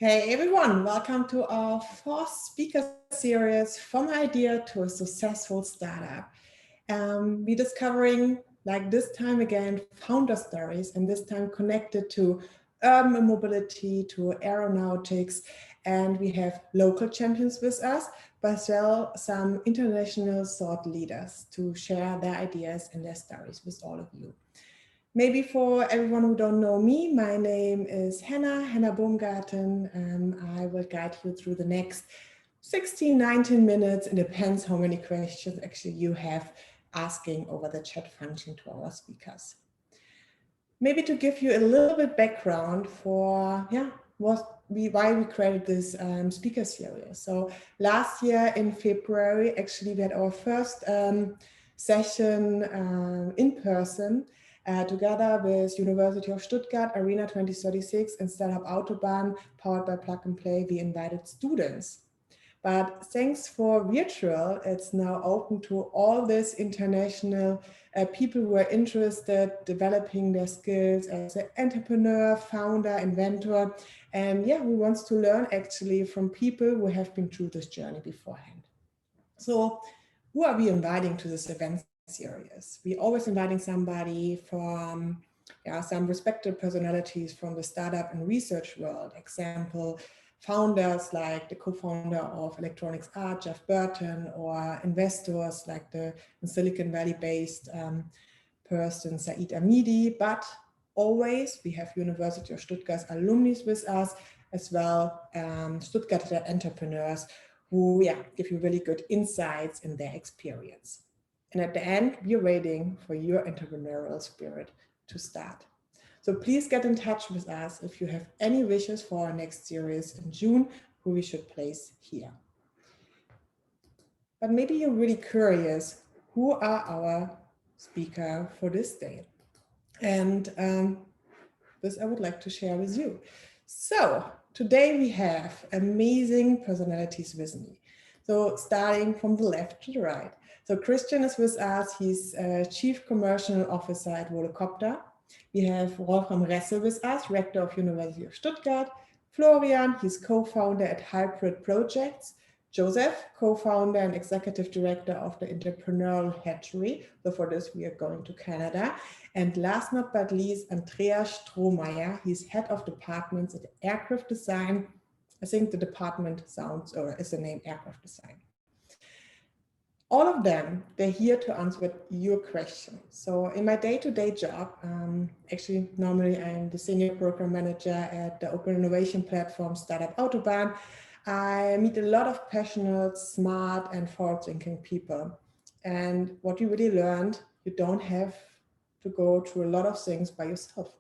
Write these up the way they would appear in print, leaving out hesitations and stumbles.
Hey everyone, welcome to our fourth speaker series, From Idea to a Successful Startup. We're discovering, like this time again, founder stories, and this time connected to urban mobility, to aeronautics, and we have local champions with us, but as well some international thought leaders to share their ideas and their stories with all of you. Maybe for everyone who don't know me, my name is Hannah Baumgarten. I will guide you through the next 16, 19 minutes. It depends how many questions actually you have asking over the chat function to our speakers. Maybe to give you a little bit background for why we created this speaker series. So last year in February, actually we had our first session in person. Together with University of Stuttgart, Arena 2036 and Startup Autobahn, powered by Plug and Play, we invited students. But thanks for virtual, it's now open to all these international people who are interested developing their skills as an entrepreneur, founder, inventor, and who wants to learn actually from people who have been through this journey beforehand. So who are we inviting to this event series? We're always inviting somebody from some respected personalities from the startup and research world. Example, founders like the co-founder of Electronics Art, Jeff Burton, or investors like the Silicon Valley based person, Saeed Amidi. But always we have University of Stuttgart's alumni with us, as well Stuttgart entrepreneurs who give you really good insights in their experience. And at the end, we're waiting for your entrepreneurial spirit to start. So please get in touch with us if you have any wishes for our next series in June, who we should place here. But maybe you're really curious, who are our speaker for this day? And this I would like to share with you. So today we have amazing personalities with me. So starting from the left to the right. So Christian is with us. He's Chief Commercial Officer at Volocopter. We have Wolfram Ressel with us, Rector of University of Stuttgart. Florian, he's co-founder at Hybrid Projects. Joseph, co-founder and executive director of the Entrepreneurial Hatchery. So for this, we are going to Canada. And last but not least, Andreas Strohmeier. He's head of departments at Aircraft Design. I think the department sounds, or is the name Aircraft Design. All of them, they're here to answer your questions. So in my day-to-day job, actually normally I'm the senior program manager at the open innovation platform Startup Autobahn. I meet a lot of passionate, smart and forward-thinking people. And what you really learned, you don't have to go through a lot of things by yourself.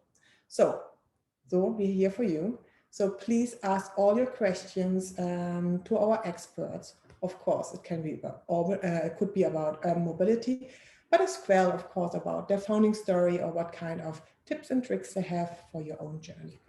So we're here for you. So please ask all your questions to our experts. Of course, it can be about, it could be about mobility, but as well, of course, about their founding story or what kind of tips and tricks they have for your own journey.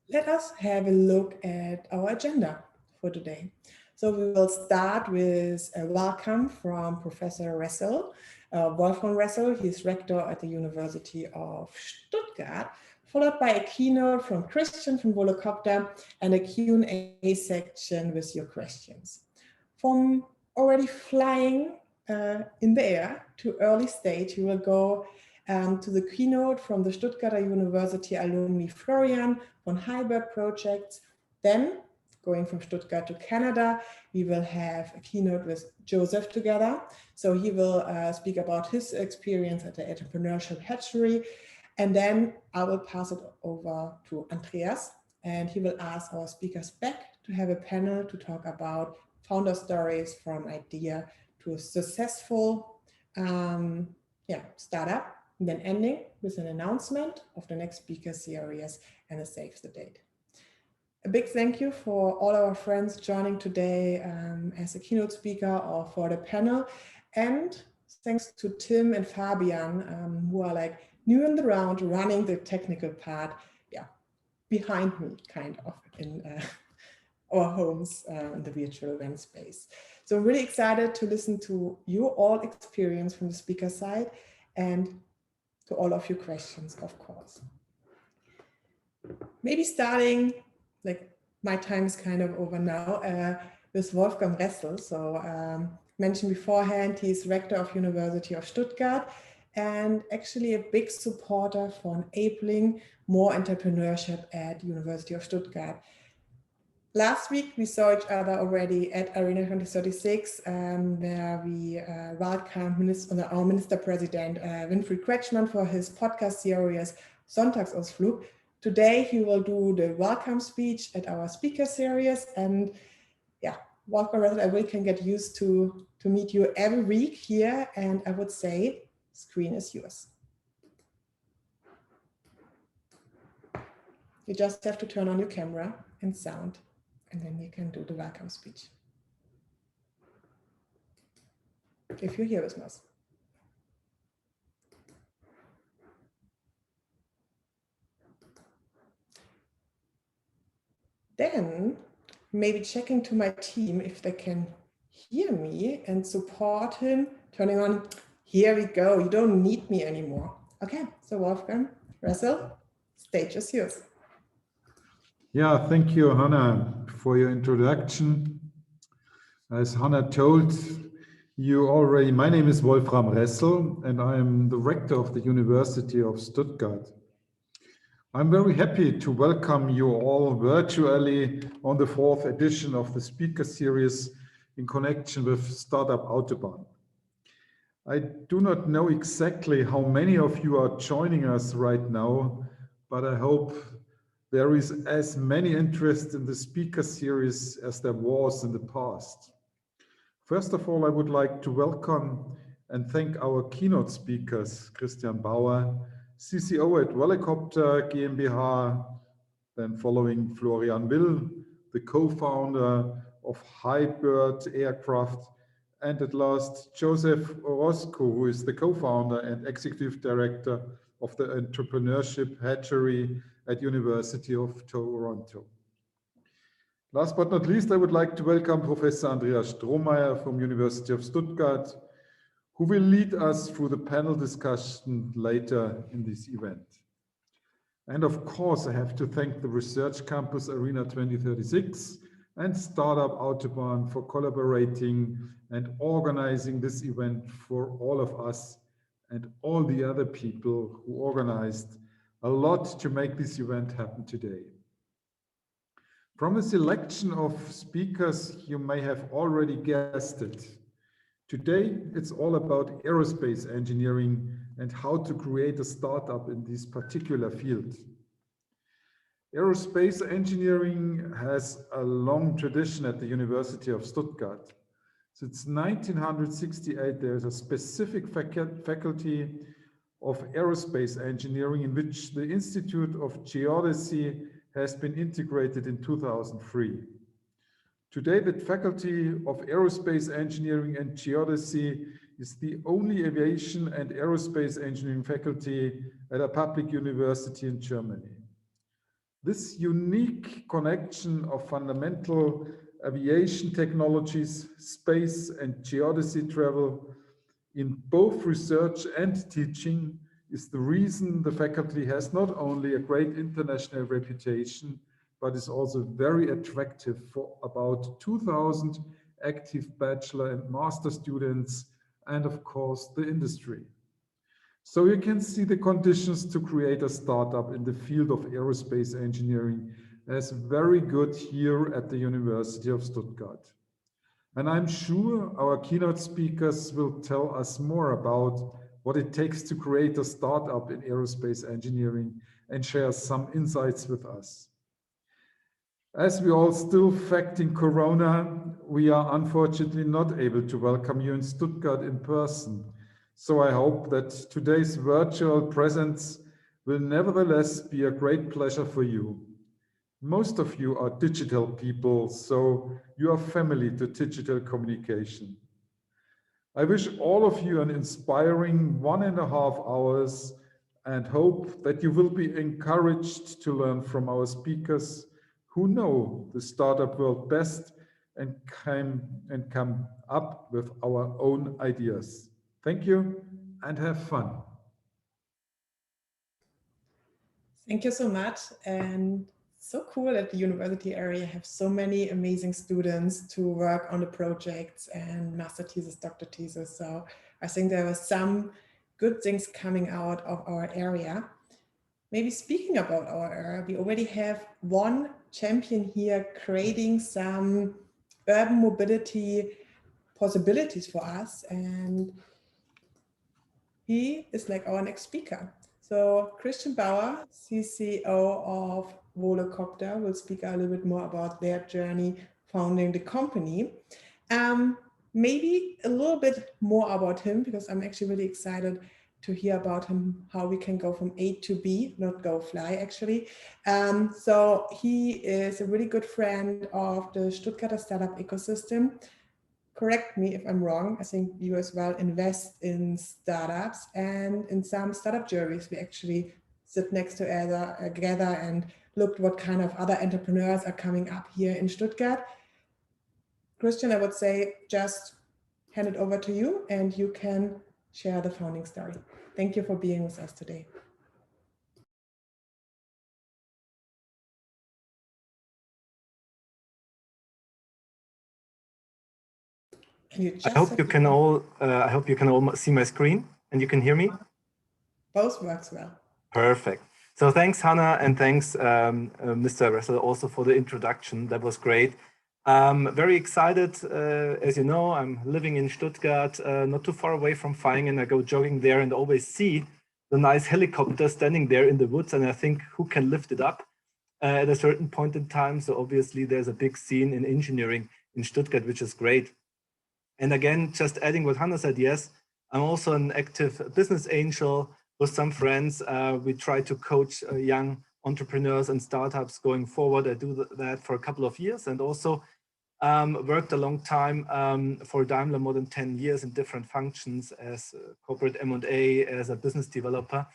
Let us have a look at our agenda for today. So we will start with a welcome from Professor Ressel, Wolfram Ressel. He's rector at the University of Stuttgart, followed by a keynote from Christian from Volocopter and a Q&A section with your questions. From already flying in the air to early stage, we will go to the keynote from the Stuttgart University alumni Florian on Hybrid Projects. Then going from Stuttgart to Canada, we will have a keynote with Joseph together. So he will speak about his experience at the Entrepreneurship Hatchery. And then I will pass it over to Andreas, and he will ask our speakers back to have a panel to talk about founder stories from idea to a successful startup, and then ending with an announcement of the next speaker series and a save the date. A big thank you for all our friends joining today as a keynote speaker or for the panel. And thanks to Tim and Fabian, who are like new in the round, running the technical part, behind me, kind of, in our homes in the virtual event space. So I'm really excited to listen to your all experience from the speaker side and to all of your questions, of course. Maybe starting like my time is kind of over now, with Wolfgang Ressel. So mentioned beforehand, he's rector of University of Stuttgart and actually a big supporter for enabling more entrepreneurship at University of Stuttgart. Last week, we saw each other already at Arena 2036, where we welcomed our Minister President Winfried Kretschmann for his podcast series Sonntagsausflug. Today, he will do the welcome speech at our speaker series. And yeah, Wolfgang Ressel, I can get used to meet you every week here. And I would say, screen is yours. You just have to turn on your camera and sound, and then you can do the welcome speech. If you're here with us. Then maybe checking to my team if they can hear me and support him, turning on, here we go, you don't need me anymore. Okay, so Wolfgang Ressel, stage is yours. Yeah, thank you, Hannah, for your introduction. As Hannah told you already, my name is Wolfram Ressel, and I am the rector of the University of Stuttgart. I'm very happy to welcome you all virtually on the 4th edition of the Speaker Series in connection with Startup Autobahn. I do not know exactly how many of you are joining us right now, but I hope there is as many interest in the Speaker Series as there was in the past. First of all, I would like to welcome and thank our keynote speakers, Christian Bauer, CCO at Volocopter GmbH, then following Florian Will, the co-founder of Hybrid Aircraft, and at last Joseph Orozco, who is the co-founder and executive director of the entrepreneurship hatchery at University of Toronto. Last but not least, I would like to welcome Professor Andreas Strohmeier from University of Stuttgart, who will lead us through the panel discussion later in this event. And of course, I have to thank the Research Campus Arena 2036 and Startup Autobahn for collaborating and organizing this event for all of us and all the other people who organized a lot to make this event happen today. From a selection of speakers, you may have already guessed it. Today, it's all about aerospace engineering and how to create a startup in this particular field. Aerospace engineering has a long tradition at the University of Stuttgart. Since 1968, there is a specific faculty of aerospace engineering in which the Institute of Geodesy has been integrated in 2003. Today, the Faculty of Aerospace Engineering and Geodesy is the only aviation and aerospace engineering faculty at a public university in Germany. This unique connection of fundamental aviation technologies, space and geodesy travel in both research and teaching is the reason the faculty has not only a great international reputation, but is also very attractive for about 2,000 active bachelor and master students, and of course the industry. So you can see the conditions to create a startup in the field of aerospace engineering as very good here at the University of Stuttgart. And I'm sure our keynote speakers will tell us more about what it takes to create a startup in aerospace engineering and share some insights with us. As we all still facing Corona, we are unfortunately not able to welcome you in Stuttgart in person. So I hope that today's virtual presence will nevertheless be a great pleasure for you. Most of you are digital people, so you are family to digital communication. I wish all of you an inspiring 1.5 hours and hope that you will be encouraged to learn from our speakers who know the startup world best and come up with our own ideas. Thank you and have fun. Thank you so much. And so cool that the university area have so many amazing students to work on the projects and master thesis, doctor thesis. So I think there were some good things coming out of our area. Maybe speaking about our area, we already have one champion here creating some urban mobility possibilities for us, and he is like our next speaker. So Christian Bauer, CCO of Volocopter, will speak a little bit more about their journey founding the company. Maybe a little bit more about him, because I'm actually really excited to hear about him, how we can go from A to B, not go fly actually. So he is a really good friend of the Stuttgarter startup ecosystem. Correct me if I'm wrong. I think you as well invest in startups, and in some startup juries, we actually sit next together and looked what kind of other entrepreneurs are coming up here in Stuttgart. Christian, I would say just hand it over to you and you can share the founding story. Thank you for being with us today. I hope you can all see my screen and you can hear me. Both works well. Perfect. So thanks, Hannah, and thanks, Mr. Ressel, also for the introduction. That was great. Very excited. As you know, I'm living in Stuttgart, not too far away from Vaihingen. I go jogging there and always see the nice helicopter standing there in the woods. And I think, who can lift it up at a certain point in time? So obviously there's a big scene in engineering in Stuttgart, which is great. And again, just adding what Hannah said, yes, I'm also an active business angel with some friends. We try to coach young entrepreneurs and startups going forward. I do that for a couple of years, and also worked a long time for Daimler, more than 10 years in different functions as corporate M&A, as a business developer,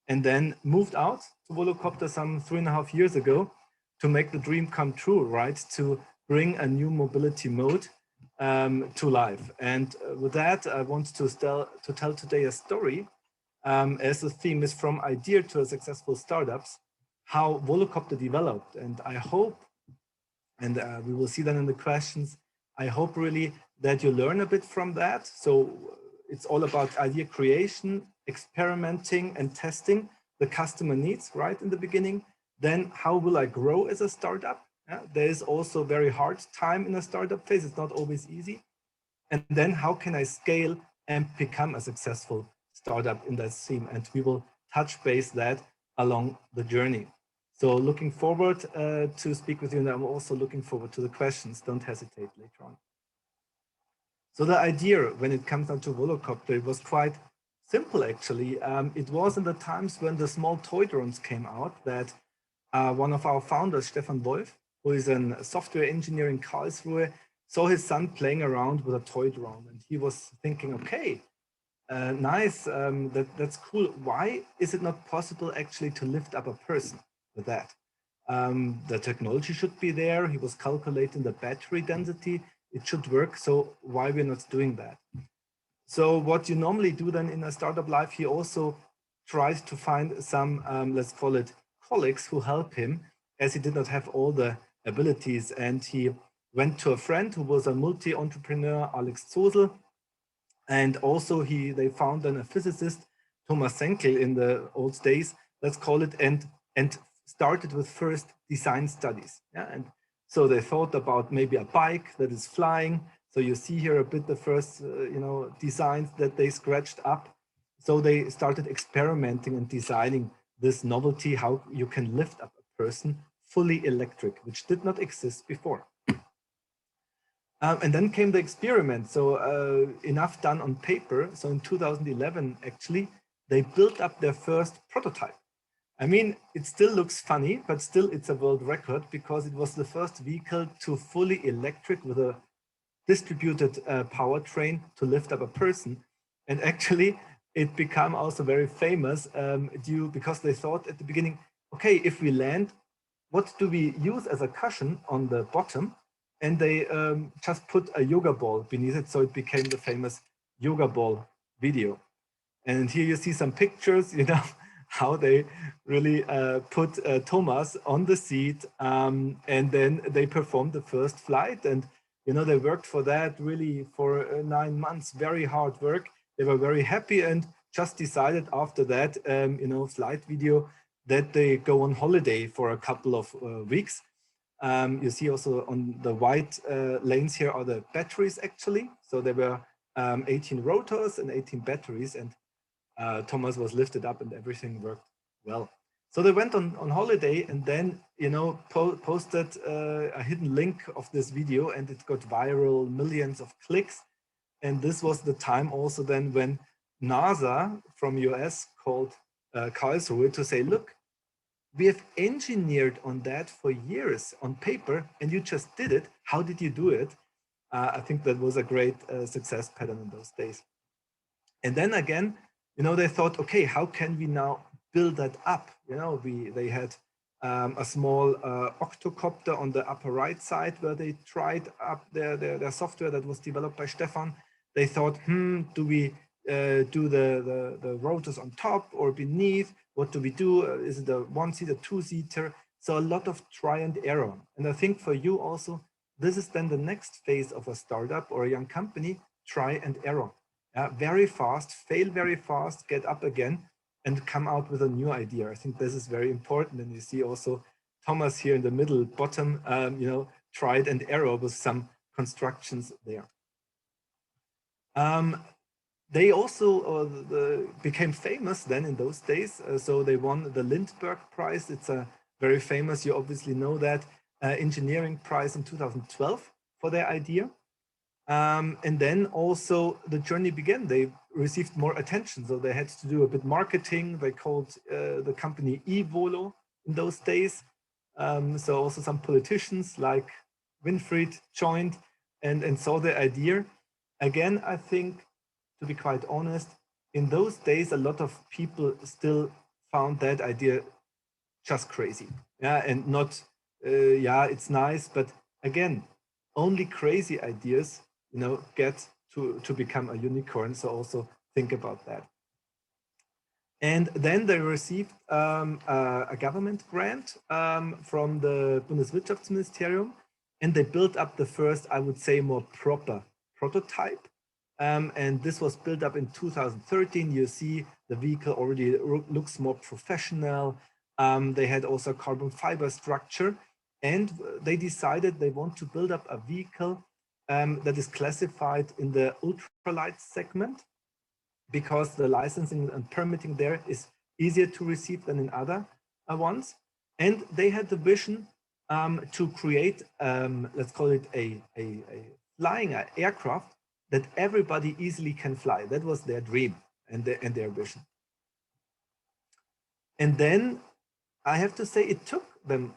and then moved out to Volocopter some 3.5 years ago to make the dream come true, right? To bring a new mobility mode to life. And with that, I want to tell today a story, as the theme is from idea to a successful startups, how Volocopter developed. And I hope, and we will see that in the questions, I hope really that you learn a bit from that. So it's all about idea creation, experimenting and testing the customer needs right in the beginning. Then how will I grow as a startup? There is also very hard time in a startup phase. It's not always easy. And then how can I scale and become a successful startup in that theme? And we will touch base that along the journey. So looking forward to speak with you, and I'm also looking forward to the questions. Don't hesitate later on. So the idea when it comes down to Volocopter, it was quite simple actually. It was in the times when the small toy drones came out that one of our founders, Stefan Wolf, who is a software engineer in Karlsruhe, saw his son playing around with a toy drone, and he was thinking, okay, nice, that's cool. Why is it not possible actually to lift up a person with that? The technology should be there. He was calculating the battery density. It should work. So why we're not doing that? So what you normally do then in a startup life, he also tries to find some, let's call it colleagues who help him, as he did not have all the abilities. And he went to a friend who was a multi-entrepreneur, Alex Zosel. And also they found then a physicist, Thomas Senkel, in the old days, let's call it, and started with first design studies. Yeah? And so they thought about maybe a bike that is flying. So you see here a bit the first designs that they scratched up. So they started experimenting and designing this novelty, how you can lift up a person fully electric, which did not exist before. And then came the experiment. So enough done on paper. So in 2011, actually, they built up their first prototype. I mean, it still looks funny, but still it's a world record because it was the first vehicle to fully electric with a distributed powertrain to lift up a person. And actually, it became also very famous because they thought at the beginning, okay, if we land, what do we use as a cushion on the bottom? And they just put a yoga ball beneath it. So it became the famous yoga ball video. And here you see some pictures, how they really put Thomas on the seat, and then they performed the first flight. And you know, they worked for that really for 9 months, very hard work. They were very happy and just decided after that, you know, flight video, that they go on holiday for a couple of weeks. You see also on the white lanes here are the batteries actually. So there were 18 rotors and 18 batteries, and Thomas was lifted up and everything worked well. So they went on holiday, and then, you know, posted a hidden link of this video, and it got viral, millions of clicks. And this was the time also then when NASA from US called Karlsruhe to say, look, we have engineered on that for years on paper, and you just did it. How did you do it? I think that was a great success pattern in those days. And then again, you know, they thought, okay, how can we now build that up? You know, they had a small octocopter on the upper right side where they tried up their software that was developed by Stefan. They thought, do we do the rotors on top or beneath? What do we do? Is it a one-seater, two-seater? So a lot of try and error. And I think for you also, this is then the next phase of a startup or a young company, try and error. Very fast, fail very fast, get up again, and come out with a new idea. I think this is very important. And you see also Thomas here in the middle bottom, you know, tried and error with some constructions there. They also became famous then in those days. So they won the Lindbergh Prize. It's a very famous, you obviously know that, engineering prize in 2012 for their idea. And then also the journey began. They received more attention. So they had to do a bit marketing. They called the company eVolo in those days. So also some politicians like Winfried joined and saw the idea. Again, I think, to be quite honest, in those days, a lot of people still found that idea just crazy. Yeah, and not, yeah, it's nice, but again, only crazy ideas, you know, get to become a unicorn. So also think about that. And then they received a government grant from the Bundeswirtschaftsministerium, and they built up the first, I would say, more proper prototype. And this was built up in 2013. You see the vehicle already looks more professional. They had also carbon fiber structure, and they decided they want to build up a vehicle that is classified in the ultralight segment, because the licensing and permitting there is easier to receive than in other ones. And they had the vision to create, let's call it a flying aircraft that everybody easily can fly. That was their dream and their vision. And then I have to say it took them,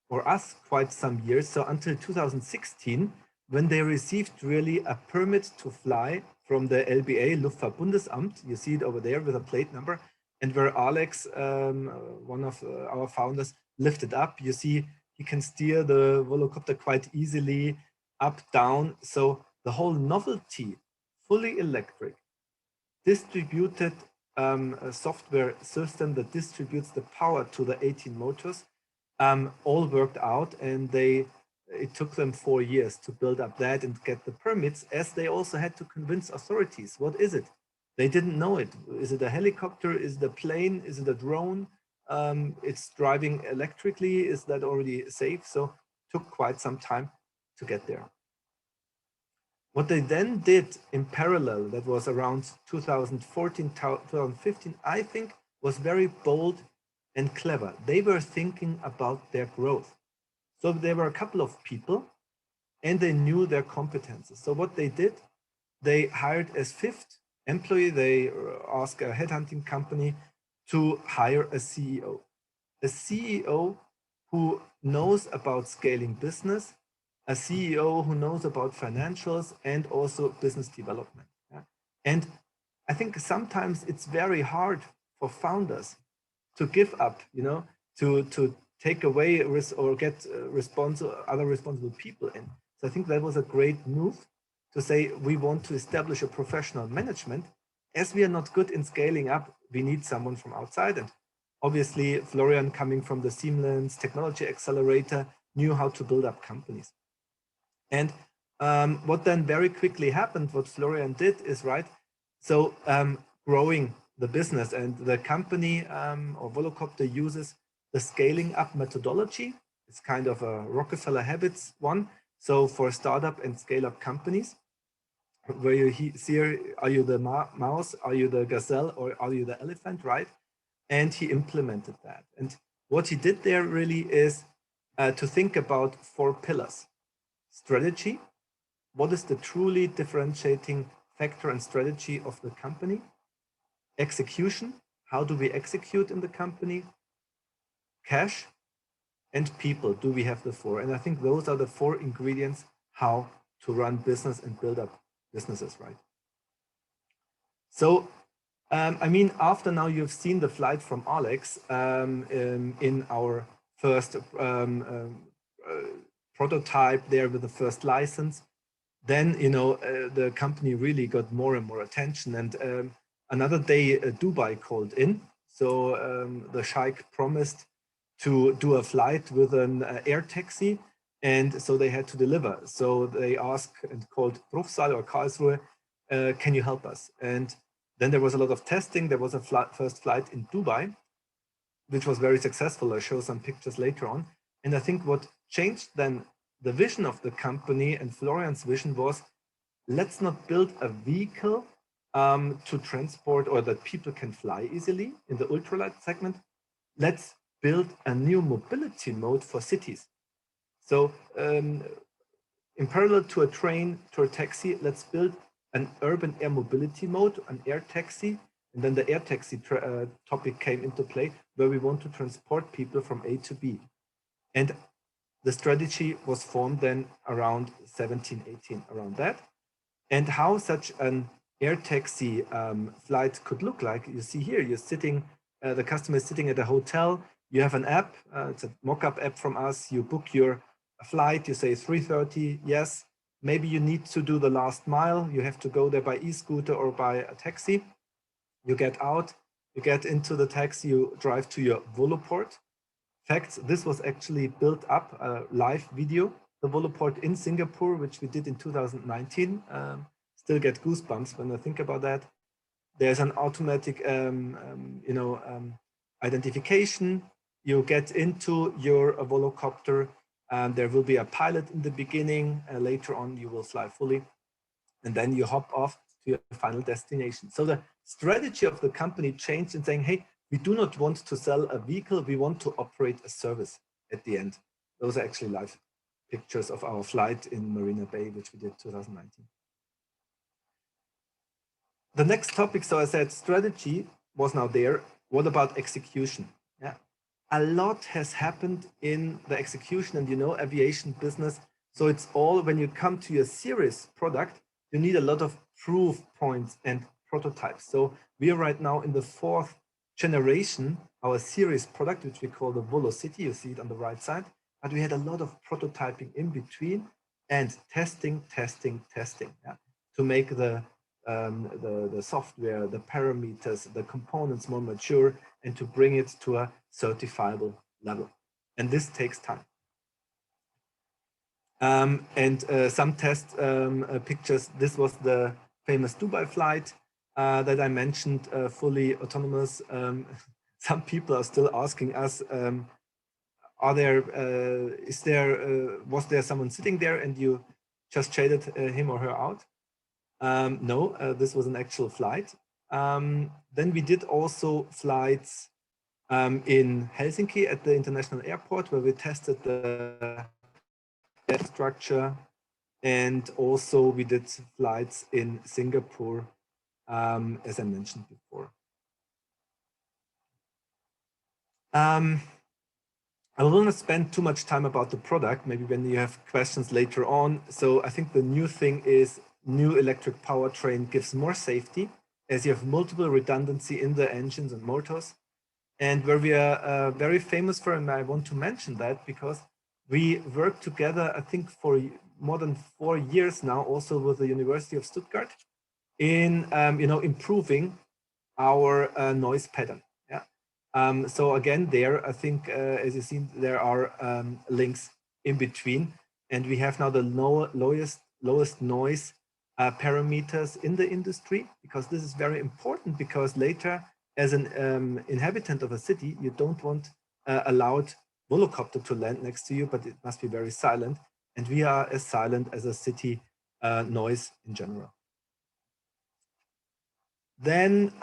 or us, quite some years. So until 2016, when they received really a permit to fly from the LBA, Luftfahrtbundesamt. You see it over there with a plate number, and where Alex, one of our founders, lifted up. You see he can steer the Volocopter quite easily up, down. So the whole novelty, fully electric, distributed a software system that distributes the power to the 18 motors, all worked out, and it took them 4 years to build up that and get the permits, as they also had to convince authorities. What is it? They didn't know it. Is it a helicopter? Is it a plane? Is it a drone? It's driving electrically. Is that already safe? So it took quite some time to get there. What they then did in parallel, that was around 2014, 2015, I think was very bold and clever. They were thinking about their growth. So there were a couple of people, and they knew their competences. So what they did, they hired as fifth employee, they asked a headhunting company to hire a CEO. A CEO who knows about scaling business, a CEO who knows about financials and also business development. Yeah? And I think sometimes it's very hard for founders to give up, you know, to take away or get other responsible people in. So I think that was a great move to say we want to establish a professional management. As we are not good in scaling up, we need someone from outside. And obviously, Florian, coming from the Siemens Technology Accelerator, knew how to build up companies. And what then very quickly happened, what Florian did is, right, so growing the business, and the company or Volocopter uses the scaling up methodology. It's kind of a Rockefeller habits one. So for startup and scale up companies, where you see, are you the mouse, are you the gazelle, or are you the elephant, right? And he implemented that. And what he did there really is to think about 4 pillars. Strategy, what is the truly differentiating factor and strategy of the company? Execution, how do we execute in the company? Cash, and people, do we have the 4? And I think those are the 4 ingredients how to run business and build up businesses, right? So, I mean, after now you've seen the flight from Alex in our first prototype there with the first license, then, you know, the company really got more and more attention. And another day, Dubai called in. So the Sheikh promised to do a flight with an air taxi, and so they had to deliver. So they asked and called Bruchsal or Karlsruhe, can you help us? And then there was a lot of testing. There was a first flight in Dubai, which was very successful. I'll show some pictures later on. And I think what changed then the vision of the company, and Florian's vision, was, let's not build a vehicle to transport, or that people can fly easily in the ultralight segment. Let's build a new mobility mode for cities. So in parallel to a train, to a taxi, let's build an urban air mobility mode, an air taxi. And then the air taxi topic came into play, where we want to transport people from A to B. And the strategy was formed then around 17, 18, around that. And how such an air taxi flight could look like, you see here, you're sitting, the customer is sitting at a hotel. You have an app, it's a mock-up app from us. You book your flight, you say 3:30, yes. Maybe you need to do the last mile. You have to go there by e-scooter or by a taxi. You get out, you get into the taxi, you drive to your Voloport. In fact, this was actually built up, a live video, the Voloport in Singapore, which we did in 2019. Still get goosebumps when I think about that. There's an automatic, identification. You get into your Volocopter. There will be a pilot in the beginning. Later on, you will fly fully. And then you hop off to your final destination. So the strategy of the company changed in saying, hey, we do not want to sell a vehicle. We want to operate a service at the end. Those are actually live pictures of our flight in Marina Bay, which we did 2019. The next topic, so I said strategy was now there. What about execution? Yeah, a lot has happened in the execution, and you know, aviation business. So it's all, when you come to your serious product, you need a lot of proof points and prototypes. So we are right now in the 4th generation, our series product, which we call the Volocity. You see it on the right side, but we had a lot of prototyping in between, and testing, yeah, to make the software, the parameters, the components more mature, and to bring it to a certifiable level. And this takes time. Some test pictures. This was the famous Dubai flight that I mentioned, fully autonomous. Some people are still asking us, was there someone sitting there and you just shaded him or her out? No, this was an actual flight. Then we did also flights in Helsinki at the international airport, where we tested the structure, and also we did flights in Singapore, as I mentioned before. I will not spend too much time about the product, maybe when you have questions later on. So I think the new thing is new electric powertrain gives more safety, as you have multiple redundancy in the engines and motors. And where we are very famous for, and I want to mention that because we work together, I think for more than 4 years now, also with the University of Stuttgart in improving our noise pattern. Yeah. So again, there, I think, as you see, there are links in between, and we have now the lowest noise parameters in the industry, because this is very important, because later, as an inhabitant of a city, you don't want a loud Volocopter to land next to you, but it must be very silent. And we are as silent as a city noise in general. Then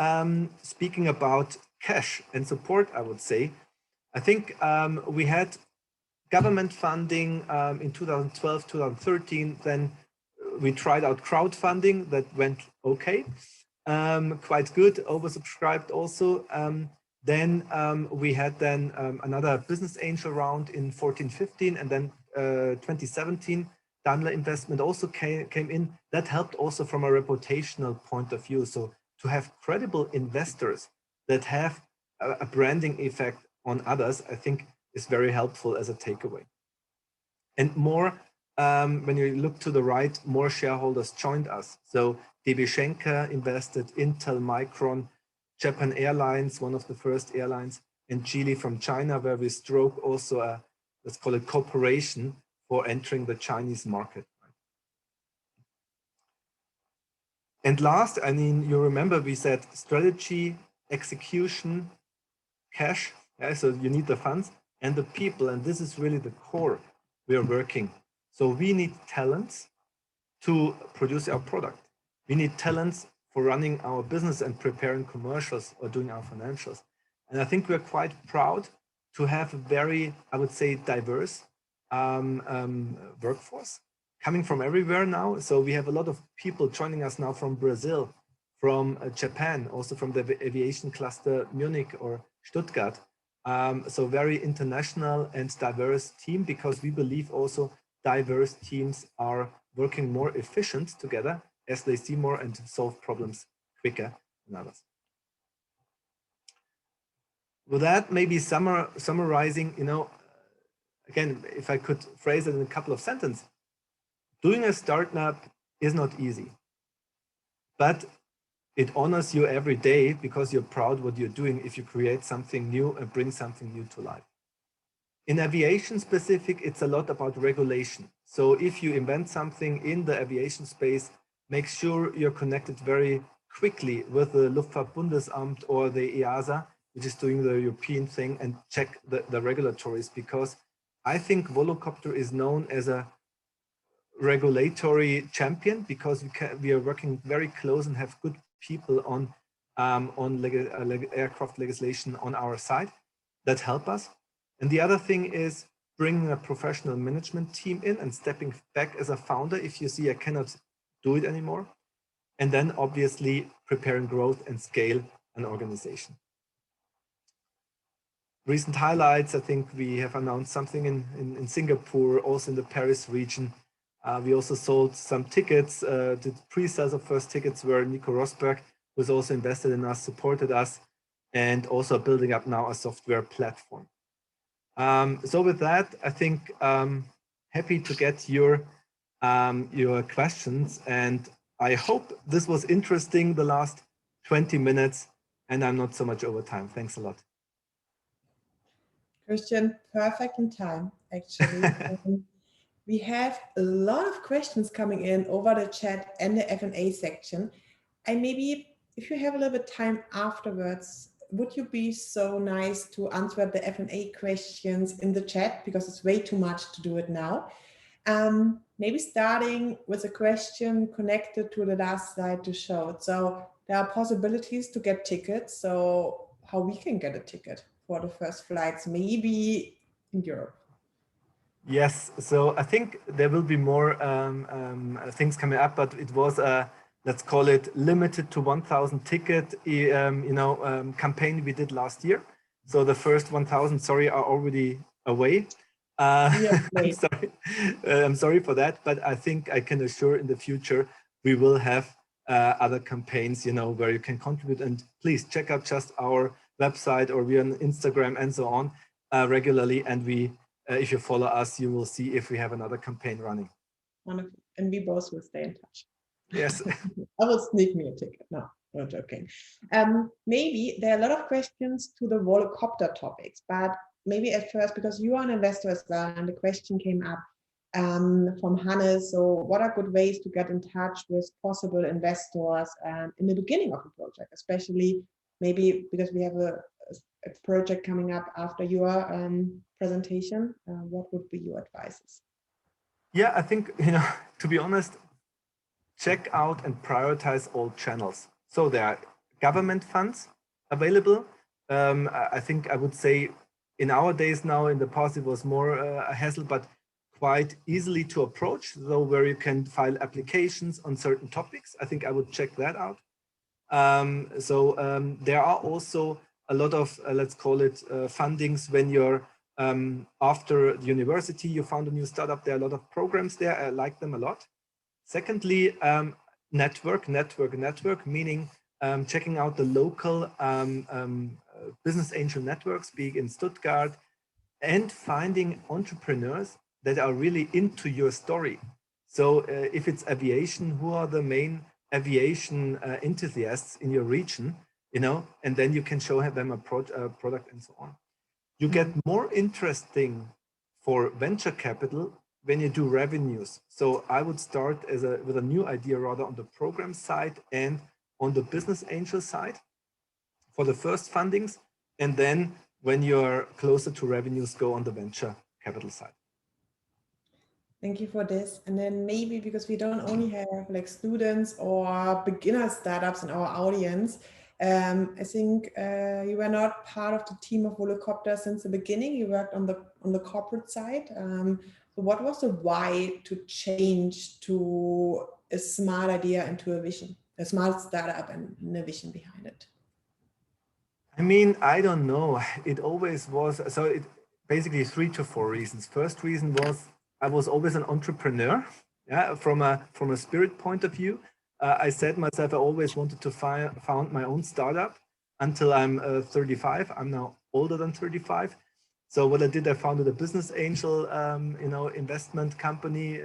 speaking about cash and support, I would say, I think we had government funding in 2012, 2013. Then we tried out crowdfunding. That went okay, quite good, oversubscribed also. Then we had another business angel round in 14, 15, and then 2017, Daimler investment also came in. That helped also from a reputational point of view. So to have credible investors that have a branding effect on others, I think is very helpful as a takeaway. And more, when you look to the right, more shareholders joined us. So DB Schenker invested, Intel, Micron, Japan Airlines, one of the first airlines, and Geely from China, where we struck also a, let's call it, cooperation for entering the Chinese market. And last, I mean, you remember we said strategy, execution, cash. Yeah, so you need the funds and the people, and this is really the core we are working. So we need talents to produce our product. We need talents for running our business and preparing commercials or doing our financials. And I think we're quite proud to have a very, I would say, diverse workforce coming from everywhere now. So we have a lot of people joining us now from Brazil, from Japan, also from the aviation cluster Munich or Stuttgart. So very international and diverse team, because we believe also diverse teams are working more efficient together as they see more and solve problems quicker than others. With that, maybe summarizing, you know, again, if I could phrase it in a couple of sentences, doing a startup is not easy, but it honors you every day because you're proud what you're doing if you create something new and bring something new to life. In aviation specific, it's a lot about regulation. So if you invent something in the aviation space, make sure you're connected very quickly with the Luftfahrtbundesamt or the EASA, which is doing the European thing, and check the regulatories, because I think Volocopter is known as a regulatory champion, because we are working very close and have good people on aircraft legislation on our side that help us. And the other thing is bringing a professional management team in and stepping back as a founder if you see I cannot do it anymore. And then obviously preparing growth and scale an organization. Recent highlights, I think we have announced something in Singapore, also in the Paris region. We also sold some tickets. The pre-sales of first tickets were Nico Rosberg, who's also invested in us, supported us, and also building up now a software platform. So with that, I think happy to get your questions, and I hope this was interesting, the last 20 minutes, and I'm not so much over time. Thanks a lot. Christian, perfect in time, actually. We have a lot of questions coming in over the chat and the F&A section. And maybe if you have a little bit time afterwards, would you be so nice to answer the F&A questions in the chat, because it's way too much to do it now. Maybe starting with a question connected to the last slide to show it. So there are possibilities to get tickets. So how we can get a ticket for the first flights, maybe in Europe. Yes, so I think there will be more things coming up, but it was a, let's call it, limited to 1,000 ticket campaign we did last year. So the first 1,000, sorry, are already away. I'm sorry for that, but I think I can assure in the future we will have other campaigns, where you can contribute. And please check out just our website, or we on Instagram and so on regularly. And we, if you follow us, you will see if we have another campaign running. Wonderful. And we both will stay in touch. Yes. I will sneak me a ticket now. No joking. Maybe there are a lot of questions to the Volocopter topics, but maybe at first, because you are an investor as well, and the question came up from Hannes. So what are good ways to get in touch with possible investors in the beginning of the project, especially maybe because we have a project coming up after your presentation? What would be your advices? Yeah, I think, to be honest, check out and prioritize all channels. So there are government funds available. I think I would say in our days now, in the past it was more a hassle, but quite easily to approach, so where you can file applications on certain topics. I think I would check that out. There are also a lot of, let's call it fundings when you're after the university, you found a new startup. There are a lot of programs there. I like them a lot. Secondly, network, meaning checking out the local business angel networks, being in Stuttgart, and finding entrepreneurs that are really into your story. So if it's aviation, who are the main aviation enthusiasts in your region, and then you can show them a product and so on. You get more interesting for venture capital when you do revenues. So I would start with a new idea rather on the program side and on the business angel side for the first fundings. And then when you're closer to revenues, go on the venture capital side. Thank you for this. And then maybe because we don't only have like students or beginner startups in our audience, I think you were not part of the team of Volocopter since the beginning. You worked on the corporate side. So what was the why to change to a smart idea into a vision, a smart startup and a vision behind it? I mean, I don't know. It always was. So it basically 3 to 4 reasons. First reason was I was always an entrepreneur. Yeah, from a spirit point of view. I said myself, I always wanted to found my own startup until I'm 35. I'm now older than 35. So what I did, I founded a business angel, investment company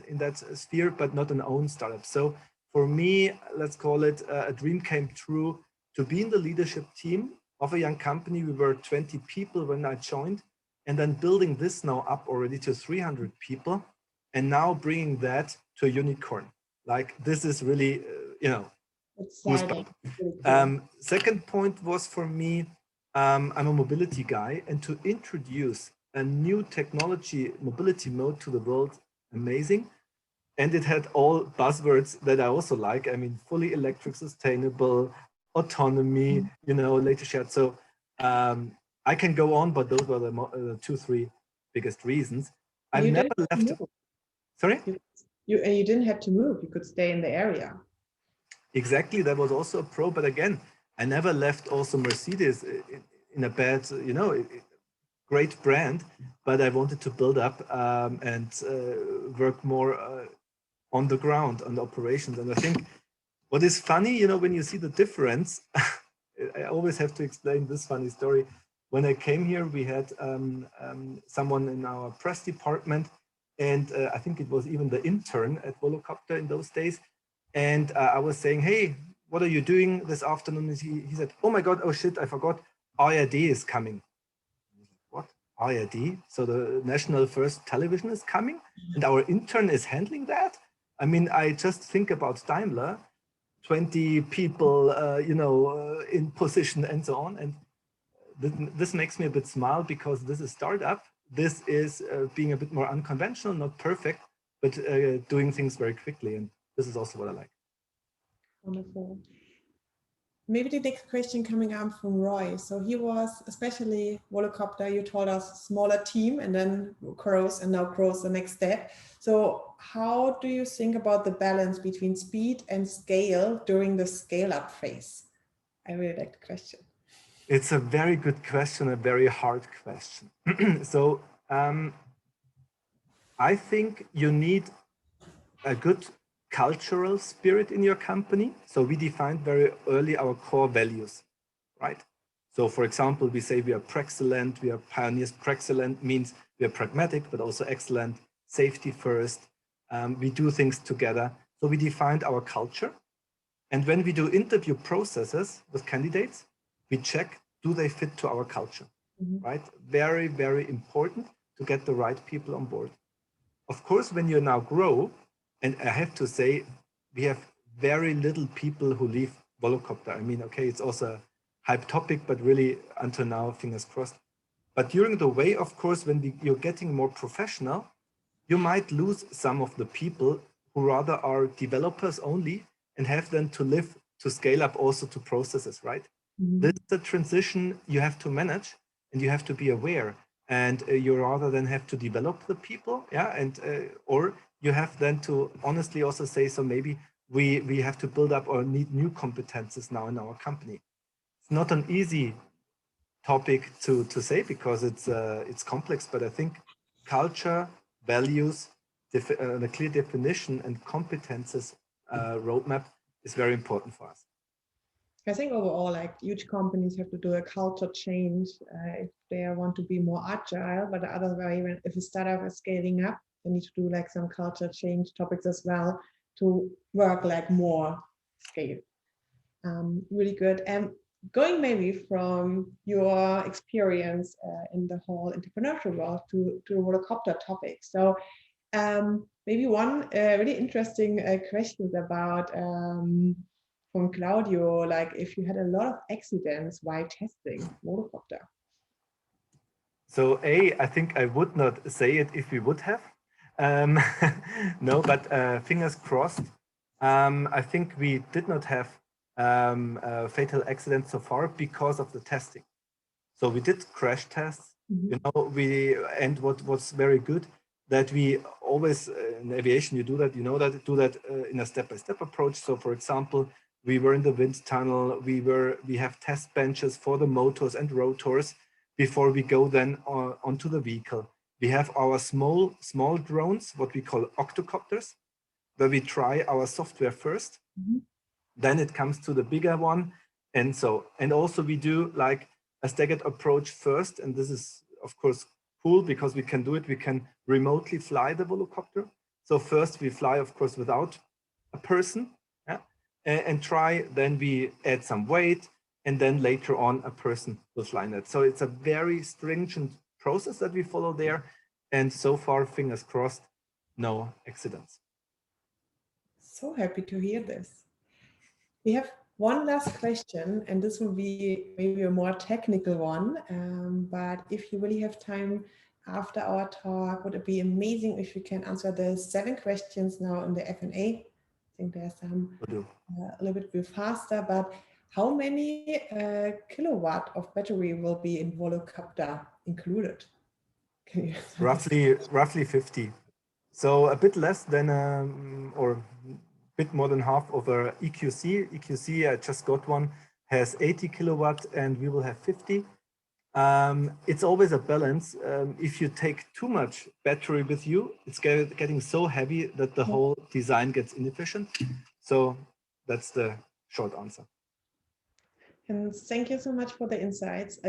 in that sphere, but not an own startup. So for me, let's call it a dream came true to be in the leadership team of a young company. We were 20 people when I joined, and then building this now up already to 300 people, and now bringing that to a unicorn. Like this is really, goosebump. Second point was for me, I'm a mobility guy, and to introduce a new technology mobility mode to the world, amazing. And it had all buzzwords that I also like. I mean, fully electric, sustainable, autonomy, later shared. So I can go on, but those were the 2-3 biggest reasons. I've never left. Sorry? You didn't have to move. You could stay in the area. Exactly. That was also a pro. But again, I never left also Mercedes in a bad, great brand. But I wanted to build up and work more on the ground, on the operations. And I think what is funny, when you see the difference, I always have to explain this funny story. When I came here, we had someone in our press department, and I think it was even the intern at Volocopter in those days. And I was saying, hey, what are you doing this afternoon? And he said, oh my God, oh shit, I forgot, IRD is coming. What? IRD? So the National First Television is coming, and our intern is handling that? I mean, I just think about Daimler, 20 people, in position and so on. And this makes me a bit smile because this is startup. This is being a bit more unconventional, not perfect, but doing things very quickly. And this is also what I like. Wonderful. Maybe the next question coming up from Roy. So he was, especially Volocopter, you told us smaller team and then grows and now grows the next step. So how do you think about the balance between speed and scale during the scale up phase? I really like the question. It's a very good question, a very hard question. So I think you need a good cultural spirit in your company. So we defined very early our core values, right? So for example, we say we are Prexcellent, we are pioneers. Prexcellent means we are pragmatic, but also excellent, safety first. We do things together. So we defined our culture. And when we do interview processes with candidates, we check, do they fit to our culture, right? Very, very important to get the right people on board. Of course, when you now grow, and I have to say, we have very little people who leave Volocopter. I mean, okay, it's also a hype topic, but really until now, fingers crossed. But during the way, of course, when you're getting more professional, you might lose some of the people who rather are developers only and have then to live to scale up also to processes, right? This is a transition you have to manage and you have to be aware. And you rather than have to develop the people, yeah, and or you have then to honestly also say, so maybe we have to build up or need new competences now in our company. It's not an easy topic to say because it's complex, but I think culture, values, the clear definition and competences roadmap is very important for us. I think overall, like huge companies have to do a culture change if they want to be more agile, but the other way, if a startup is scaling up, they need to do like some culture change topics as well to work like more scale. Really good. And going maybe from your experience in the whole entrepreneurial world to Volocopter topic. So maybe one really interesting question about from Claudio, like if you had a lot of accidents while testing Volocopter. So I think I would not say it if we would have. No, but fingers crossed. I think we did not have fatal accidents so far because of the testing. So we did crash tests, you know, and what was very good that we always in aviation, you do that, you know, that do that in a step-by-step approach. So for example, we were in the wind tunnel, we have test benches for the motors and rotors before we go then onto the vehicle. We have our small drones, what we call octocopters, where we try our software first. Then it comes to the bigger one. And also we do like a staggered approach first. And this is of course cool because we can do it. We can remotely fly the Volocopter. So first we fly, of course, without a person, yeah? and try, then we add some weight, and then later on a person will fly in it. So it's a very stringent process that we follow there. And so far, fingers crossed, no accidents. So happy to hear this. We have one last question, and this will be maybe a more technical one, but if you really have time after our talk, would it be amazing if you can answer the 7 questions now in the F&A. I think there's some a little bit faster, but how many kilowatt of battery will be in Volocopter included? Roughly 50. So a bit less than, or a bit more than half of our EQC. EQC, I just got one, has 80 kilowatt and we will have 50. It's always a balance. If you take too much battery with you, it's getting so heavy that the whole design gets inefficient. So that's the short answer. And thank you so much for the insights.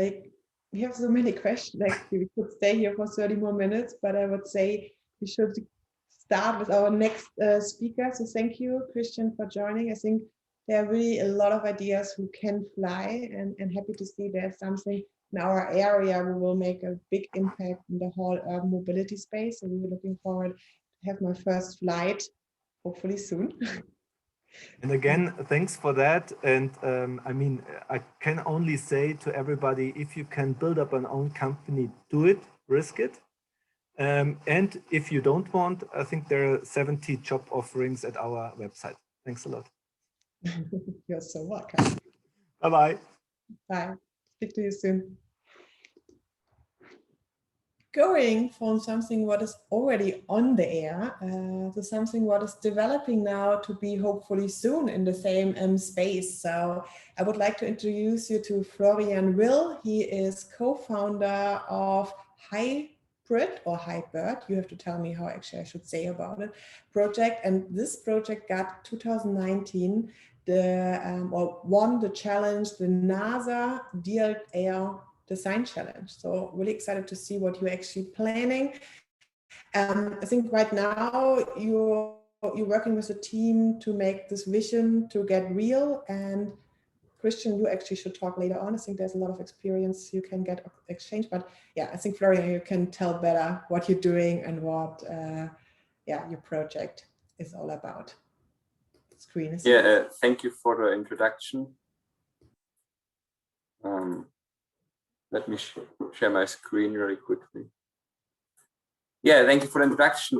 We have so many questions, like we could stay here for 30 more minutes, but I would say we should start with our next speaker. So thank you, Christian, for joining. I think there are really a lot of ideas who can fly, and happy to see there's something in our area we will make a big impact in the whole urban mobility space. So we're looking forward to have my first flight, hopefully soon. And again, thanks for that. And I mean, I can only say to everybody, if you can build up an own company, do it, risk it. And if you don't want, I think there are 70 job offerings at our website. Thanks a lot. You're so welcome. Bye-bye. Bye. Speak to you soon. Going from something what is already on the air to something what is developing now to be hopefully soon in the same space. So I would like to introduce you to Florian Will. He is co-founder of Hybrid or Hybrid, you have to tell me how actually I should say about it, project. And this project got 2019 or won the challenge, the NASA DLR Design Challenge. So really excited to see what you're actually planning. I think right now you're you're working with a team to make this vision to get real. And Christian, you actually should talk later on. I think there's a lot of experience you can get exchange. But yeah, I think Florian, you can tell better what you're doing and what your project is all about. The screen is thank you for the introduction. Let me share my screen really quickly. Yeah, thank you for the introduction.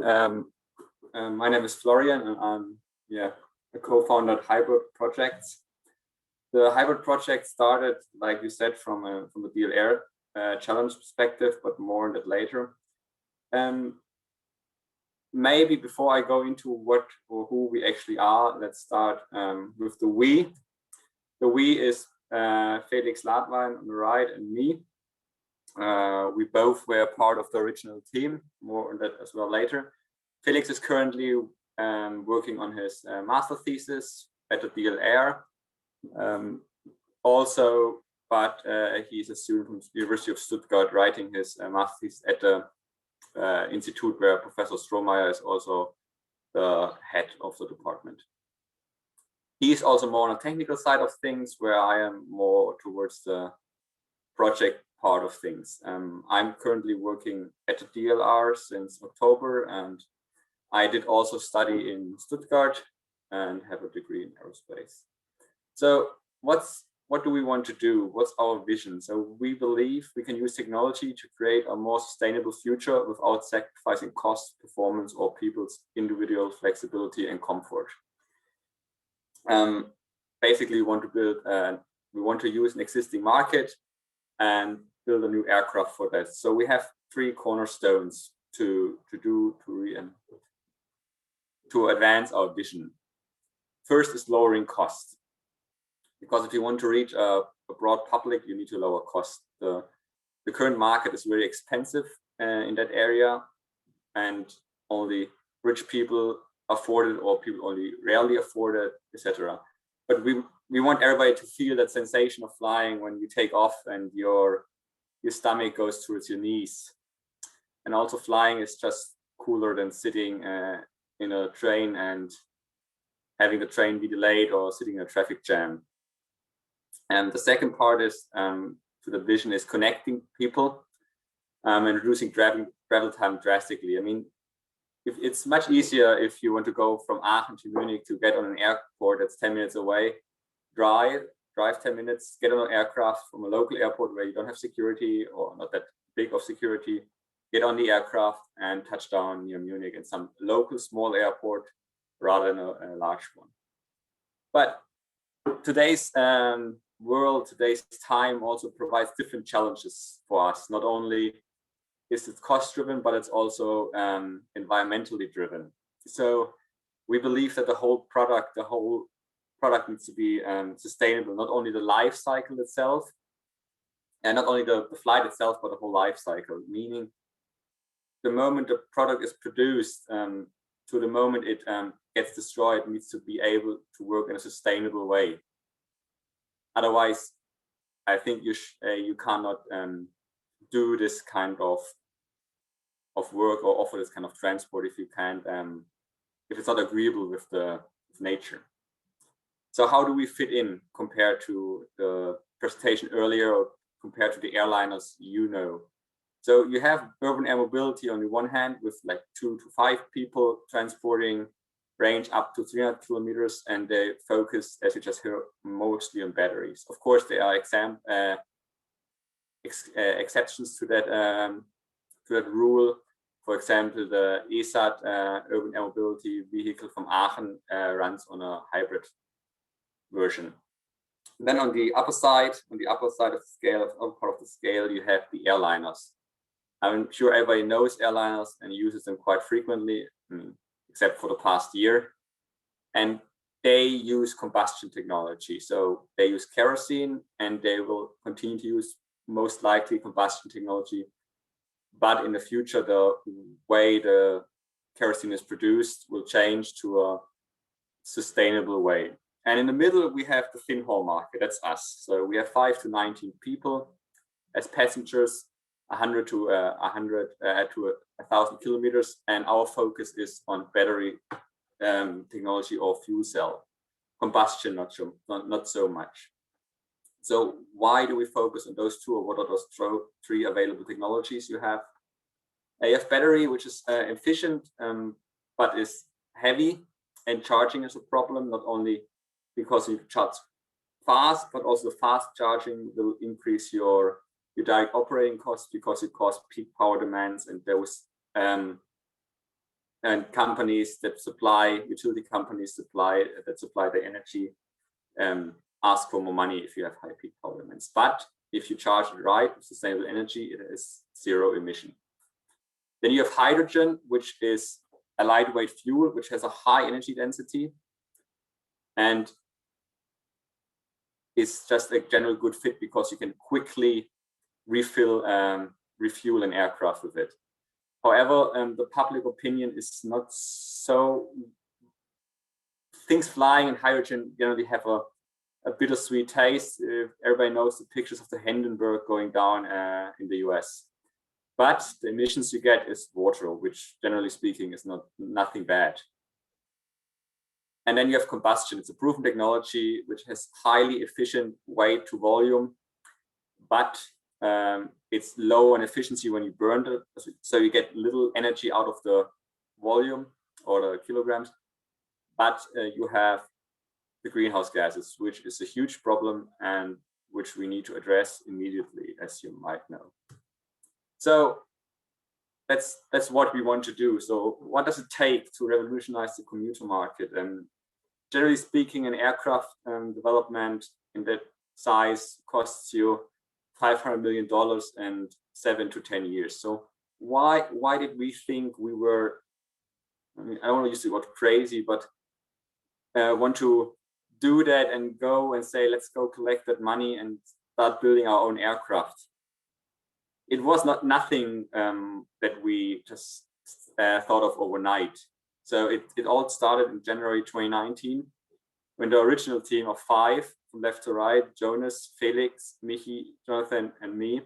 My name is Florian, and I'm a co-founder at Hybrid Projects. The Hybrid project started, like you said, from a DLR challenge perspective, but more on that later. Maybe before I go into what or who we actually are, let's start with the we. The we is Felix Ladwein on the right and me. We both were part of the original team, more on that as well later. Felix is currently working on his master thesis at the DLR. But he's a student from the University of Stuttgart writing his master thesis at the institute where Professor Strohmeyer is also the head of the department. He's also more on the technical side of things, where I am more towards the project part of things. I'm currently working at the DLR since October, and I did also study in Stuttgart and have a degree in aerospace. So what do we want to do? What's our vision? So we believe we can use technology to create a more sustainable future without sacrificing cost, performance, or people's individual flexibility and comfort. Basically, we want to use an existing market and build a new aircraft for that. So we have 3 cornerstones to advance our vision. First is lowering costs. Because if you want to reach a broad public, you need to lower costs. The current market is very expensive in that area, and only rich people afford it, or people only rarely afford it, etc. But we want everybody to feel that sensation of flying when you take off and your stomach goes towards your knees. And also, flying is just cooler than sitting in a train and having the train be delayed or sitting in a traffic jam. And the second part is to the vision is connecting people and reducing travel time drastically. I mean, if it's much easier if you want to go from Aachen to Munich to get on an airport that's 10 minutes away, drive 10 minutes, get on an aircraft from a local airport where you don't have security or not that big of security, get on the aircraft and touch down near Munich in some local small airport rather than a large one. But today's world, today's time also provides different challenges for us. Not only is it cost driven, but it's also environmentally driven. So we believe that the whole product needs to be sustainable, not only the life cycle itself, and not only the flight itself, but the whole life cycle, meaning the moment the product is produced to the moment it gets destroyed, needs to be able to work in a sustainable way. Otherwise, I think you cannot do this kind of work or offer this kind of transport if you can't, if it's not agreeable with nature. So how do we fit in compared to the presentation earlier, or compared to the airliners So you have urban air mobility on the one hand, with like 2 to 5 people transporting range up to 300 kilometers, and they focus, as you just heard, mostly on batteries. Of course, there are exceptions to that rule. For example, the ESAT urban air mobility vehicle from Aachen runs on a hybrid version. Then on the upper side of the scale, upper part of the scale, you have the airliners. I'm sure everybody knows airliners and uses them quite frequently, except for the past year. And they use combustion technology. So they use kerosene, and they will continue to use most likely combustion technology. But in the future, the way the kerosene is produced will change to a sustainable way. And in the middle, we have the thin haul market. That's us. So we have 5 to 19 people as passengers, 100 to 1,000 kilometers, and our focus is on battery technology or fuel cell. Combustion, not so much. So why do we focus on those two, or what are those three available technologies you have? You have battery, which is efficient, but is heavy, and charging is a problem, not only because you charge fast, but also fast charging will increase your direct operating costs because it causes peak power demands, and those and companies that supply, utility companies that supply the energy, ask for more money if you have high peak power demands. But if you charge it right with sustainable energy, it is zero emission. Then you have hydrogen, which is a lightweight fuel, which has a high energy density, and is just a general good fit because you can quickly refuel an aircraft with it. However, the public opinion is not so. Things flying in hydrogen generally have a bittersweet taste. Everybody knows the pictures of the Hindenburg going down in the US. But the emissions you get is water, which generally speaking is nothing bad. And then you have combustion. It's a proven technology which has highly efficient weight to volume, but it's low on efficiency when you burn it. So you get little energy out of the volume or the kilograms, but you have the greenhouse gases, which is a huge problem and which we need to address immediately, as you might know. So that's what we want to do. So what does it take to revolutionize the commuter market? And generally speaking, an aircraft development in that size costs you $500 million and 7 to 10 years. So why did we think we were, I mean, I don't want to use the word crazy, but want to do that and go and say, let's go collect that money and start building our own aircraft? It was nothing that we just thought of overnight. So it all started in January 2019, when the original team of 5 from left to right, Jonas, Felix, Michi, Jonathan, and me,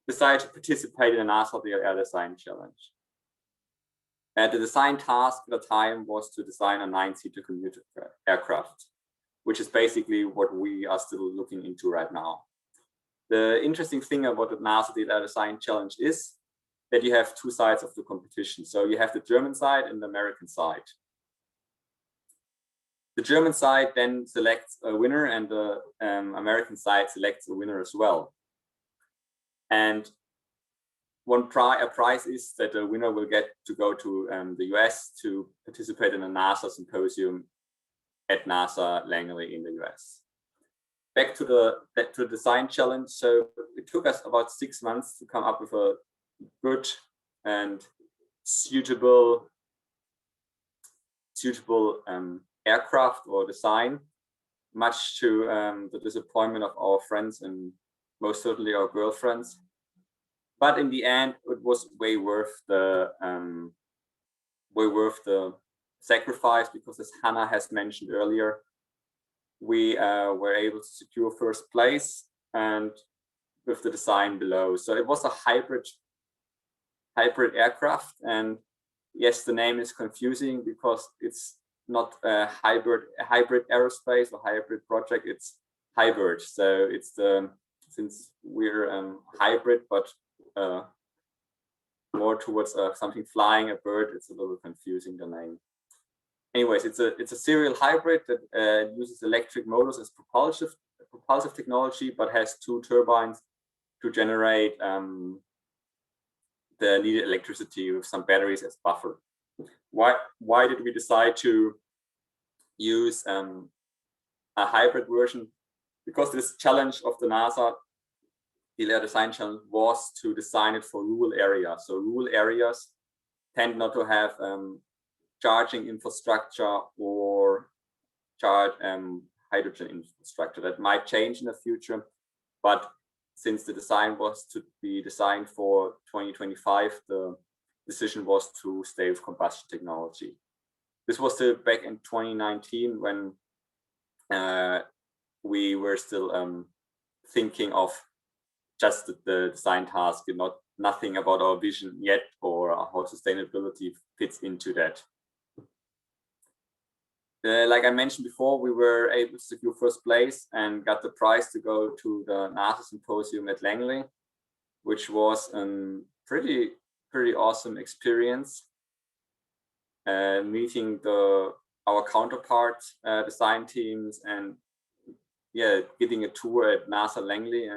decided to participate in the NASA DLR Design Challenge. The design task at the time was to design a 9-seater commuter aircraft, which is basically what we are still looking into right now. The interesting thing about the NASA DLR Design Challenge is that you have two sides of the competition. So you have the German side and the American side. The German side then selects a winner, and the American side selects a winner as well. And a prize is that the winner will get to go to the US to participate in a NASA symposium at NASA Langley in the US. Back to the design challenge. So it took us about 6 months to come up with a good and suitable aircraft or design, much to the disappointment of our friends and most certainly our girlfriends. But in the end, it was way worth the sacrifice, because as Hannah has mentioned earlier, we were able to secure first place and with the design below. So it was a hybrid aircraft, and yes, the name is confusing because it's not a hybrid aerospace or hybrid project, it's hybrid. So it's since we're hybrid, but more towards something flying, a bird, it's a little confusing, the name. Anyways, it's a serial hybrid that uses electric motors as propulsive technology, but has 2 turbines to generate the needed electricity with some batteries as buffer. Why did we decide to use a hybrid version? Because this challenge of the NASA DLR Design Challenge was to design it for rural areas. So rural areas tend not to have charging infrastructure or hydrogen infrastructure. That might change in the future, but since the design was to be designed for 2025, the decision was to stay with combustion technology. This was back in 2019 when we were still thinking of just the design task and nothing about our vision yet or how sustainability fits into that. like I mentioned before, we were able to secure first place and got the prize to go to the NASA symposium at Langley, which was a pretty awesome experience. Meeting our counterparts, design teams, and getting a tour at NASA Langley,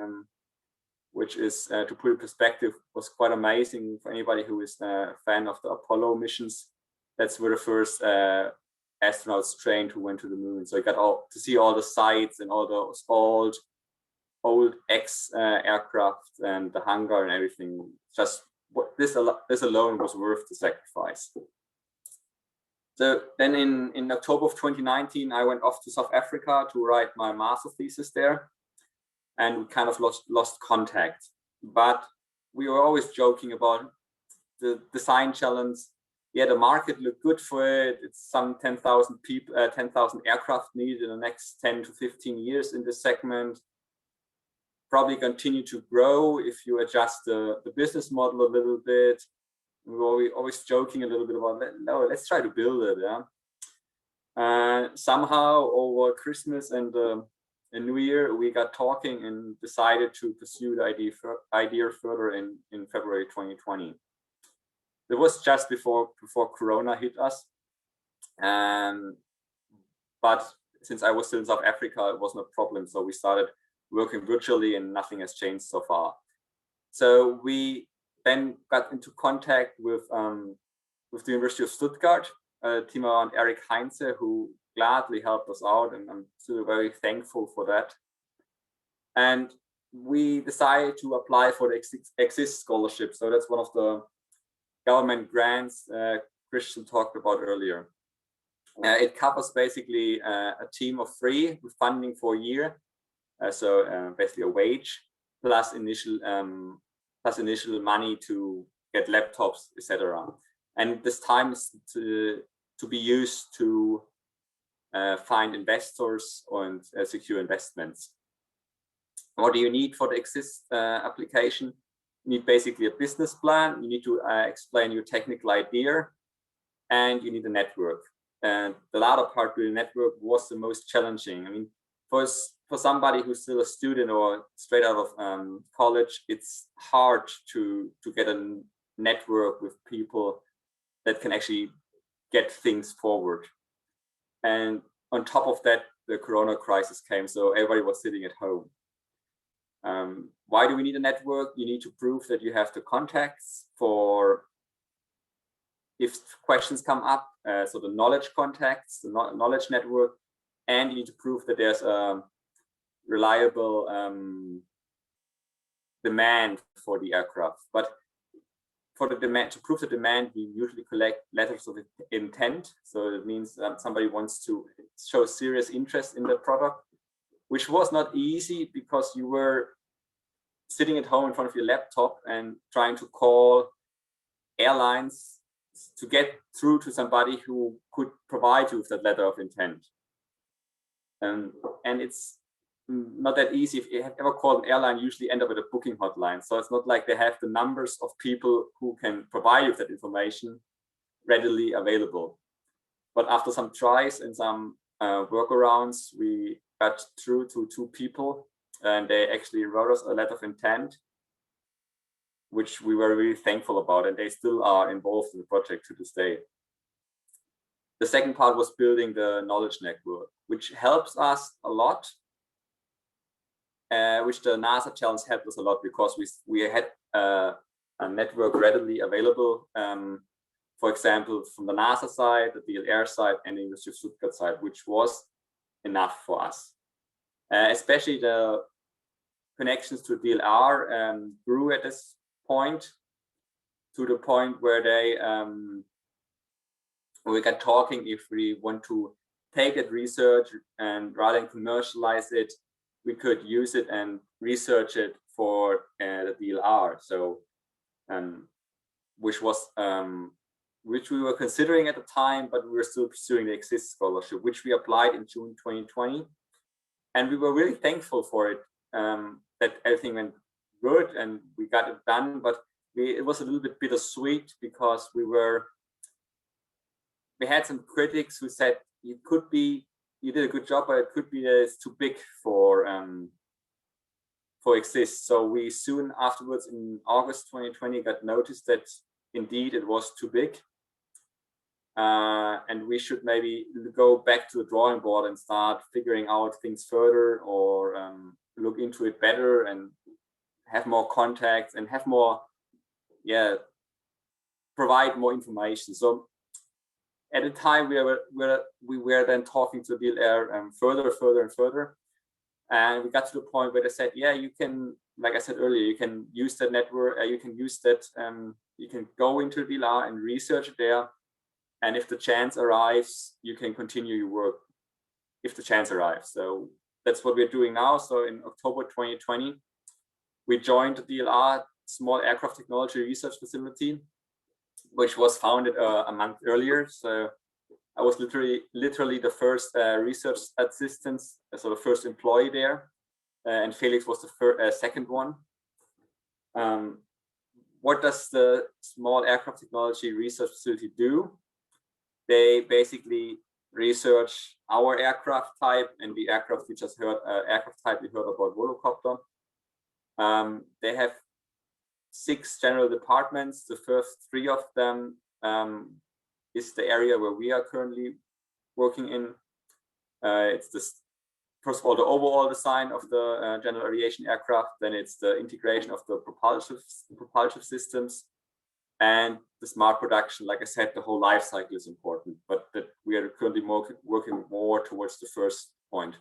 which is, to put it in perspective, was quite amazing for anybody who is a fan of the Apollo missions. That's where the first astronauts trained who went to the moon. So you got to see all the sites and all those old aircraft and the hangar and everything. Just this alone was worth the sacrifice. So then in October of 2019, I went off to South Africa to write my master thesis there, and we kind of lost contact. But we were always joking about the design challenge. Yeah, the market looked good for it. It's some 10,000 people, 10,000 aircraft needed in the next 10 to 15 years in this segment. Probably continue to grow if you adjust the business model a little bit. We were always joking a little bit about, no, let's try to build it. Yeah. Somehow over Christmas and New Year, we got talking and decided to pursue the idea further in February 2020. It was just before Corona hit us. But since I was still in South Africa, it wasn't a problem. So we started working virtually and nothing has changed so far. So we then got into contact with the University of Stuttgart, a team around Eric Heinze, who gladly helped us out, and I'm still very thankful for that. And we decided to apply for the Exist scholarship. So that's one of the government grants Christian talked about earlier. It covers basically a team of 3 with funding for a year. So basically a wage plus initial money to get laptops, etc. And this time is to be used to find investors and secure investments. What do you need for the Exist application? You need basically a business plan. You need to explain your technical idea, and you need a network. And the latter part, the network, was the most challenging. I mean, for somebody who's still a student or straight out of college, it's hard to get a network with people that can actually get things forward. And on top of that, the Corona crisis came, so everybody was sitting at home. Why do we need a network? You need to prove that you have the contacts for if questions come up, so the knowledge contacts, the knowledge network, and you need to prove that there's a reliable demand for the aircraft. But for the demand, to prove the demand, we usually collect letters of intent. So it means that somebody wants to show serious interest in the product, which was not easy because you were sitting at home in front of your laptop and trying to call airlines to get through to somebody who could provide you with that letter of intent. And it's not that easy. If you have ever called an airline, you usually end up at a booking hotline. So it's not like they have the numbers of people who can provide you with that information readily available. But after some tries and some workarounds, we got through to 2 people, and they actually wrote us a letter of intent, which we were really thankful about, and they still are involved in the project to this day. The second part was building the knowledge network, which helps us a lot, which the NASA challenge helped us a lot because we had a network readily available, for example, from the NASA side, the DLR side, and the University of Stuttgart side, which was enough for us. Especially the connections to DLR grew at this point, to the point where we got talking if we want to take that research and rather than commercialize it, we could use it and research it for the DLR. So, which we were considering at the time, but we were still pursuing the Exist scholarship, which we applied in June 2020. And we were really thankful for it, that everything went good and we got it done. But it was a little bit bittersweet because we had some critics who said, it could be you did a good job, but it could be that it's too big for exist. So we soon afterwards, in August 2020, got notice that indeed it was too big, and we should maybe go back to the drawing board and start figuring out things further, or look into it better and have more contacts and have more, provide more information. So at the time we were then talking to DLR further, and we got to the point where they said, yeah, you can, like I said earlier, you can use that network, you can use that, you can go into DLR and research there, and if the chance arrives, you can continue your work if the chance arrives. So that's what we're doing now. So in October 2020, we joined the DLR Small Aircraft Technology Research Facility, which was founded a month earlier. So I was literally the first research assistant, so the first employee there, and Felix was the second one. What does the Small Aircraft Technology Research Facility do? They basically research our aircraft type and the aircraft we just heard, aircraft type we heard about, Volocopter. They have 6 general departments. The first 3 of them is the area where we are currently working in. It's first of all, the overall design of the general aviation aircraft, then it's the integration of the propulsive systems, and the smart production. Like I said, the whole life cycle is important, but that we are currently working more towards the first point.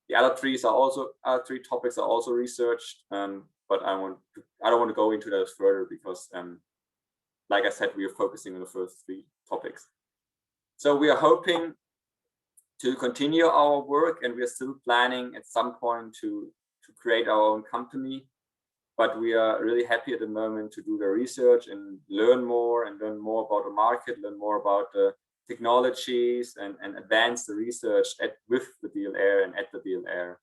The other 3 topics are also researched, but I don't want to go into that further because, like I said, we are focusing on the first 3 topics. So we are hoping to continue our work, and we are still planning at some point to create our own company. But we are really happy at the moment to do the research and learn more about the market, learn more about the technologies, and advance the research with the DLR and at the DLR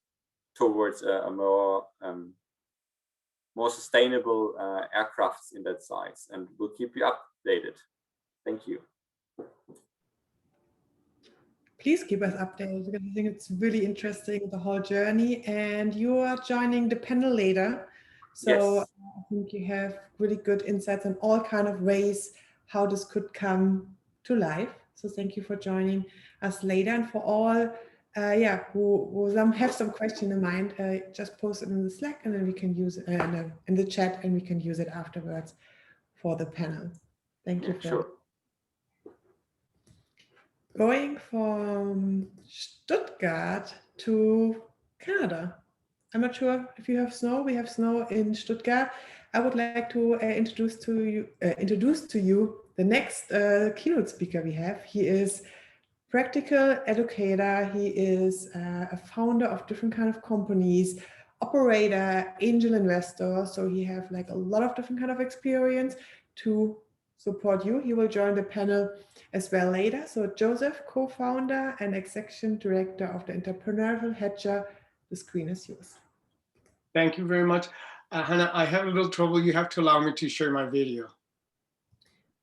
towards a more sustainable aircrafts in that size. And we'll keep you updated. Thank you. Please keep us updated, because I think it's really interesting, the whole journey. And you are joining the panel later. So Yes. I think you have really good insights on all kind of ways how this could come to life. So thank you for joining us later. And for all who have some question in mind, just post it in the Slack, and then we can use it in the chat, and we can use it afterwards for the panel. Thank you for Sure. Going from Stuttgart to Canada. I'm not sure if you have snow. We have snow in Stuttgart. I would like to introduce to you the next keynote speaker we have. He is practical educator. He is a founder of different kind of companies, operator, angel investor. So he have like a lot of different kind of experience to support you. He will join the panel as well later. So Joseph, co-founder and executive director of the Entrepreneurial Hedger. The screen is yours. Thank you very much. Hannah, I have a little trouble. You have to allow me to share my video.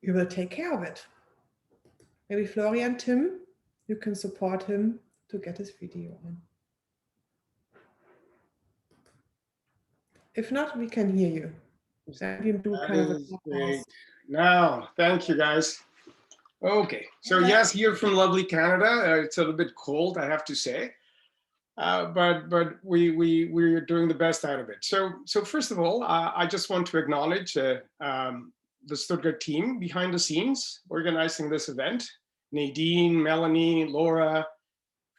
We will take care of it. Maybe Florian, Tim, you can support him to get his video on. If not, we can hear you. So you do kind of great. Now, thank you guys. Okay, so yes, here from lovely Canada. It's a little bit cold, I have to say. But we're doing the best out of it. So first of all, I just want to acknowledge the Stuttgart team behind the scenes organizing this event. Nadine, Melanie, Laura,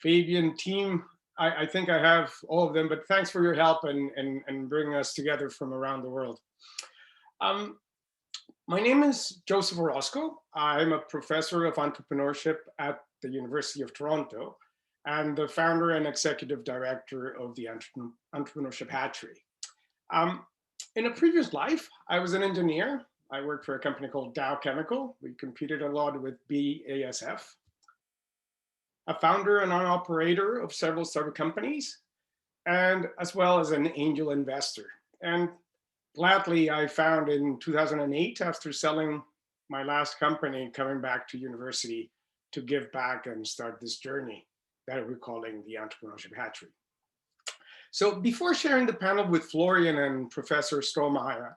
Fabian, team. I think I have all of them, but thanks for your help and bringing us together from around the world. My name is Joseph Orozco. I'm a professor of entrepreneurship at the University of Toronto, and the founder and executive director of the Entrepreneurship Hatchery. In a previous life, I was an engineer. I worked for a company called Dow Chemical. We competed a lot with BASF. A founder and an operator of several startup companies, and as well as an angel investor. And gladly, I found in 2008, after selling my last company, coming back to university, to give back and start this journey that we're calling the Entrepreneurship Hatchery. So before sharing the panel with Florian and Professor Strohmeyer,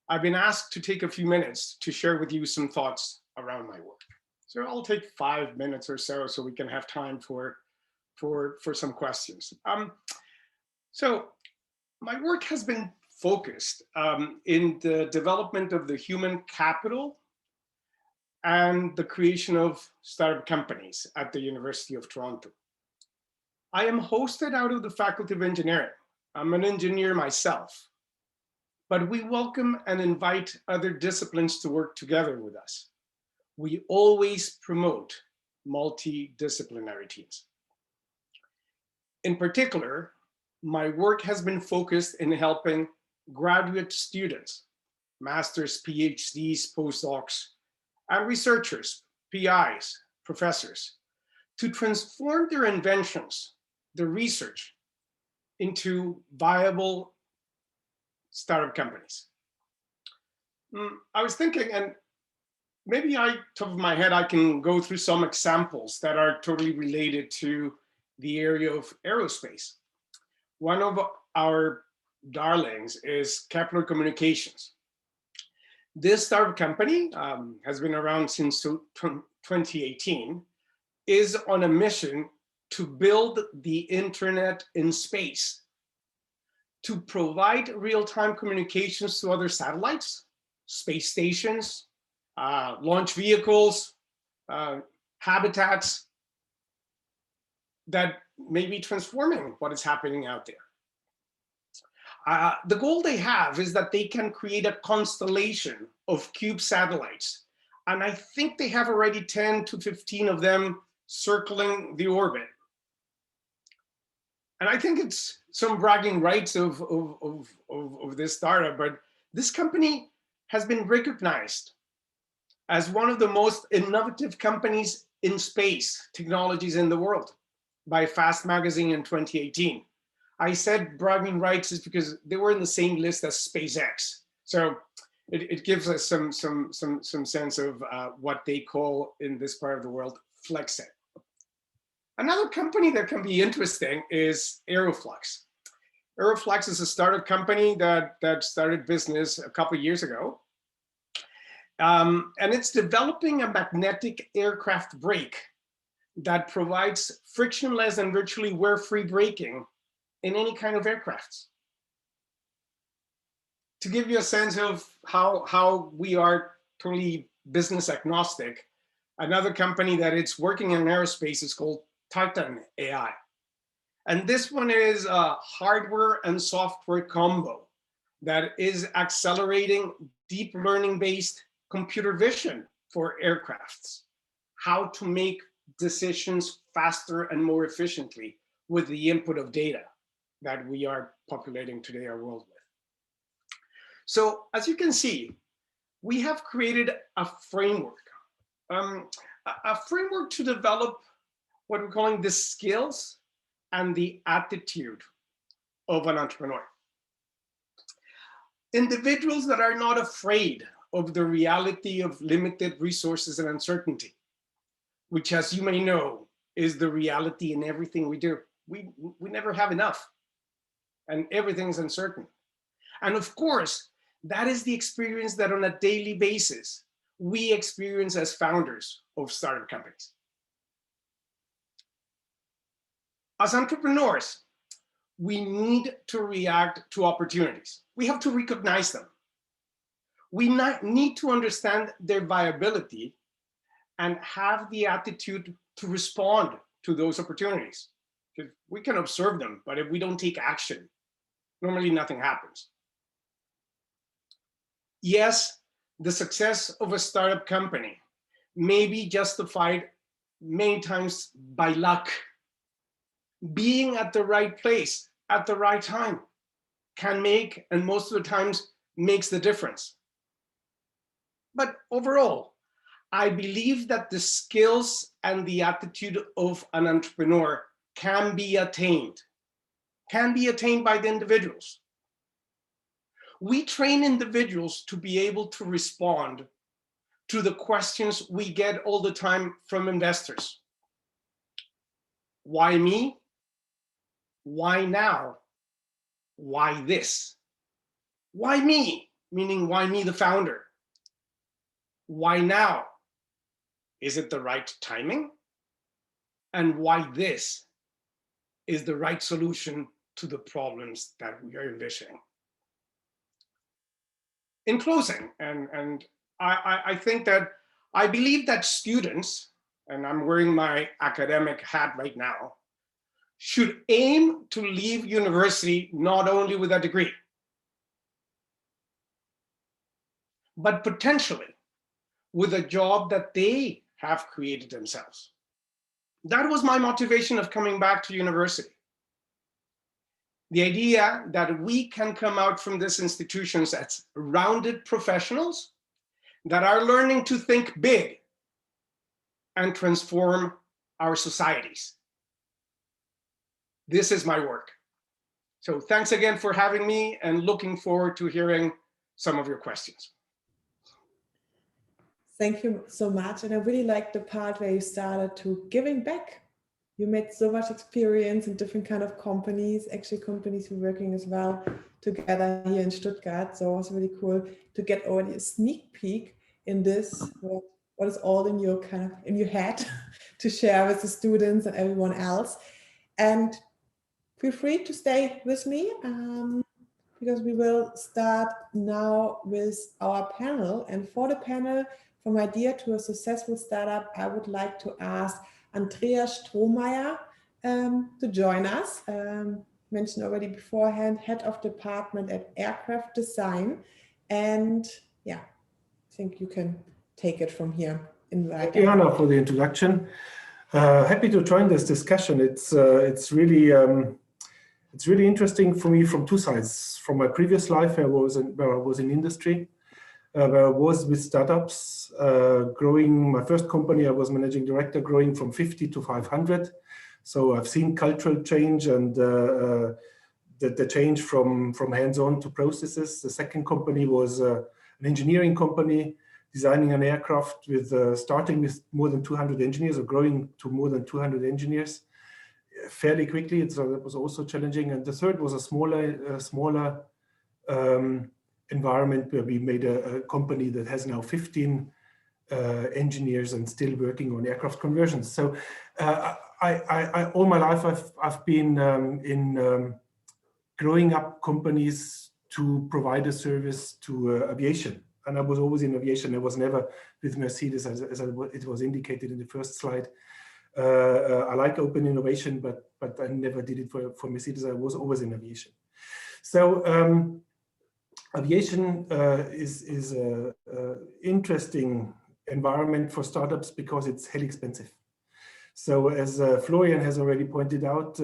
I've been asked to take a few minutes to share with you some thoughts around my work. So I'll take 5 minutes or so we can have time for some questions. So my work has been focused in the development of the human capital and the creation of startup companies at the University of Toronto. I am hosted out of the Faculty of Engineering. I'm an engineer myself, but we welcome and invite other disciplines to work together with us. We always promote multidisciplinary teams. In particular, my work has been focused in helping graduate students, masters, PhDs, postdocs, and researchers, PIs, professors, to transform their inventions, their research, into viable startup companies. I was thinking, and maybe top of my head, I can go through some examples that are totally related to the area of aerospace. One of our darlings is Kepler Communications. This startup company has been around since 2018, is on a mission to build the internet in space, to provide real-time communications to other satellites, space stations, launch vehicles, habitats that may be transforming what is happening out there. The goal they have is that they can create a constellation of cube satellites. And I think they have already 10 to 15 of them circling the orbit. And I think it's some bragging rights of this startup, but this company has been recognized as one of the most innovative companies in space technologies in the world by Fast Magazine in 2018. I said bragging rights is because they were in the same list as SpaceX. So it gives us some sense of what they call in this part of the world flexing. Another company that can be interesting is Aeroflux. Aeroflux is a startup company that started business a couple of years ago. And it's developing a magnetic aircraft brake that provides frictionless and virtually wear-free braking in any kind of aircrafts. To give you a sense of how we are totally business agnostic, another company that it's working in aerospace is called Titan AI. And this one is a hardware and software combo that is accelerating deep learning-based computer vision for aircrafts, how to make decisions faster and more efficiently with the input of data that we are populating today our world with. So as you can see, we have created a framework to develop what we're calling the skills and the attitude of an entrepreneur. Individuals that are not afraid of the reality of limited resources and uncertainty, which, as you may know, is the reality in everything we do. We never have enough, and everything's uncertain. And of course, that is the experience that on a daily basis we experience as founders of startup companies. As entrepreneurs, we need to react to opportunities. We have to recognize them. We need to understand their viability and have the attitude to respond to those opportunities. Because we can observe them, but if we don't take action, normally nothing happens. Yes, the success of a startup company may be justified many times by luck. Being at the right place at the right time can make, and most of the times makes the difference. But overall, I believe that the skills and the attitude of an entrepreneur can be attained by the individuals. We train individuals to be able to respond to the questions we get all the time from investors. Why me? Why now? Why this? Why me? Meaning, why me, the founder? Why now? Is it the right timing? And why this is the right solution to the problems that we are envisioning. In closing, and I think that I believe that students, and I'm wearing my academic hat right now, should aim to leave university not only with a degree, but potentially with a job that they have created themselves. That was my motivation of coming back to university. The idea that we can come out from these institutions as rounded professionals that are learning to think big and transform our societies. This is my work. So thanks again for having me, and looking forward to hearing some of your questions. Thank you so much. And I really like the part where you started to giving back. You made so much experience in different kind of companies, actually companies who are working as well together here in Stuttgart. So it was really cool to get already a sneak peek in this, what is all in your in your head to share with the students and everyone else. And feel free to stay with me because we will start now with our panel. And for the panel, from idea to a successful startup, I would like to ask Andreas Strohmeier to join us. Mentioned already beforehand, head of department at aircraft design. And yeah, I think you can take it from here. Thank you, Hannah, for the introduction. Happy to join this discussion. It's really interesting for me from two sides. From my previous life, where I was in industry, where I was with startups, growing my first company. I was managing director, growing from 50 to 500. So I've seen cultural change and the change from hands-on to processes. The second company was an engineering company, designing an aircraft with starting with more than 200 engineers, or growing to more than 200 engineers fairly quickly. So that was also challenging. And the third was a smaller environment where we made a company that has now 15 engineers and still working on aircraft conversions. So I all my life I've been in growing up companies to provide a service to aviation. And I was always in aviation. I was never with Mercedes, as it was indicated in the first slide. I like open innovation, but I never did it for Mercedes. I was always in aviation. So aviation is an interesting environment for startups because it's highly expensive. So as Florian has already pointed out,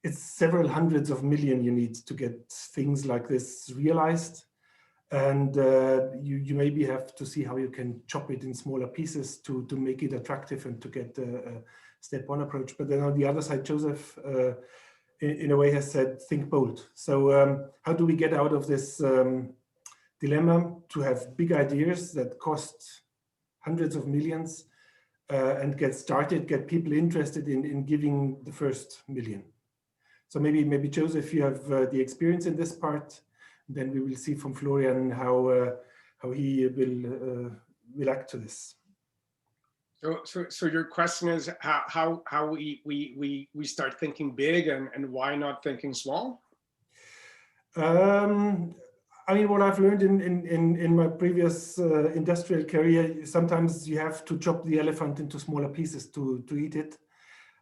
it's several hundreds of millions you need to get things like this realized. And you maybe have to see how you can chop it in smaller pieces to make it attractive and to get a step-on approach. But then on the other side, Joseph, in a way, has said, think bold. So how do we get out of this dilemma to have big ideas that cost hundreds of millions and get started, get people interested in giving the first million? So maybe Joseph, you have the experience in this part. Then we will see from Florian how he will act to this. So your question is how we start thinking big and why not thinking small? I mean, what I've learned in my previous industrial career, sometimes you have to chop the elephant into smaller pieces to eat it.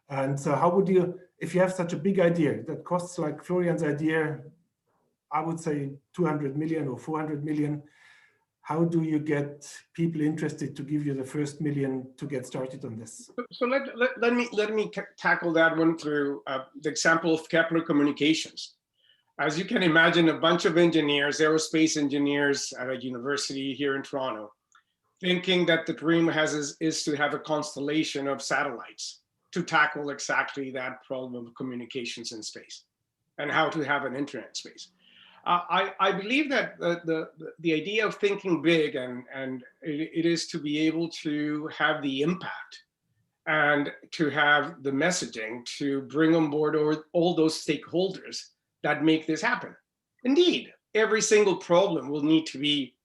And so how would you, if you have such a big idea that costs like Florian's idea, I would say 200 million or 400 million, how do you get people interested to give you the first million to get started on this? So let me tackle that one through the example of Kepler Communications. As you can imagine, a bunch of engineers, aerospace engineers at a university here in Toronto, thinking that the dream is to have a constellation of satellites to tackle exactly that problem of communications in space and how to have an internet space. I believe that the idea of thinking big and it is to be able to have the impact and to have the messaging to bring on board all those stakeholders that make this happen. Indeed, every single problem will need to be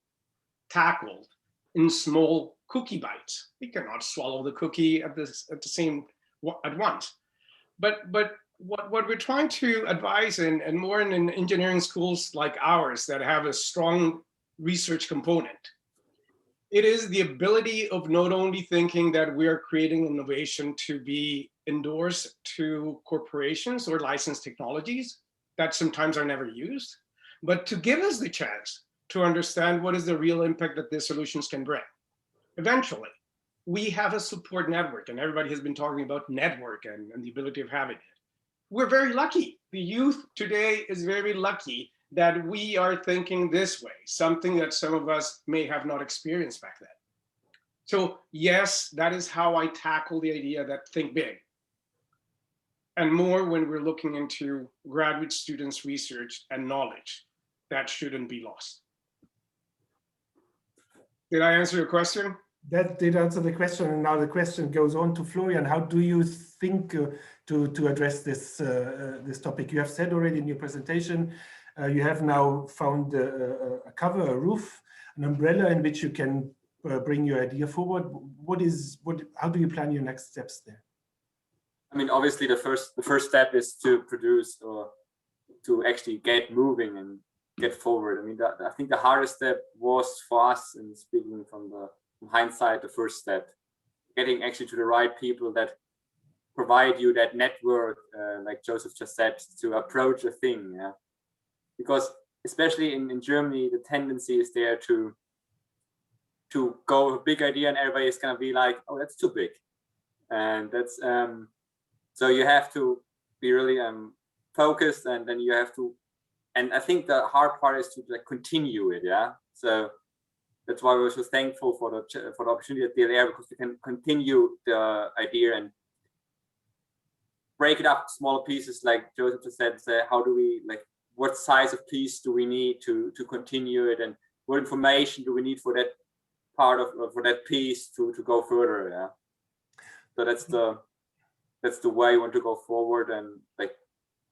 tackled in small cookie bites. We cannot swallow the cookie at once. But what we're trying to advise, and more in engineering schools like ours that have a strong research component, it is the ability of not only thinking that we are creating innovation to be endorsed to corporations or licensed technologies that sometimes are never used, but to give us the chance to understand what is the real impact that these solutions can bring. Eventually, we have a support network, and everybody has been talking about network and the ability of having it. We're very lucky. The youth today is very lucky that we are thinking this way, something that some of us may have not experienced back then. So yes, that is how I tackle the idea that think big. And more when we're looking into graduate students' research and knowledge, that shouldn't be lost. Did I answer your question? That did answer the question, and now the question goes on to Florian. How do you think to address this this topic? You have said already in your presentation, you have now found a cover, a roof, an umbrella in which you can bring your idea forward. How do you plan your next steps there? I mean, obviously, the first step is to produce or to actually get moving and get forward. I mean, I think the hardest step was for us, and speaking from hindsight, the first step, getting actually to the right people that provide you that network, like Joseph just said, to approach a thing. Yeah, because especially in Germany, the tendency is there to go with a big idea, and everybody is gonna be like, "Oh, that's too big," and that's so you have to be really focused, and then you have to. And I think the hard part is to continue it. Yeah, so. That's why we're so thankful for the opportunity at DLR, because we can continue the idea and break it up smaller pieces, like Joseph just said. Say, how do we, like, what size of piece do we need to continue it, and what information do we need for that part of for that piece to go further? Yeah. So that's the way you want to go forward, and like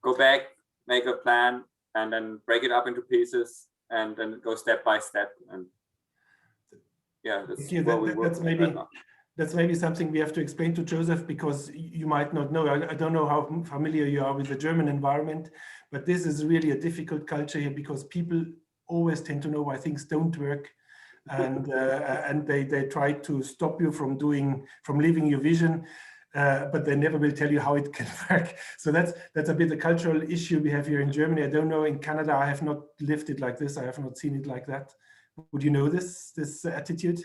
go back, make a plan, and then break it up into pieces, and then go step by step. And yeah, that's maybe something we have to explain to Joseph, because you might not know. I don't know how familiar you are with the German environment, but this is really a difficult culture here, because people always tend to know why things don't work, and they try to stop you from living your vision, but they never will tell you how it can work. So that's a bit a cultural issue we have here in Germany. I don't know in Canada. I have not lived it like this. I have not seen it like that. Would you know this attitude?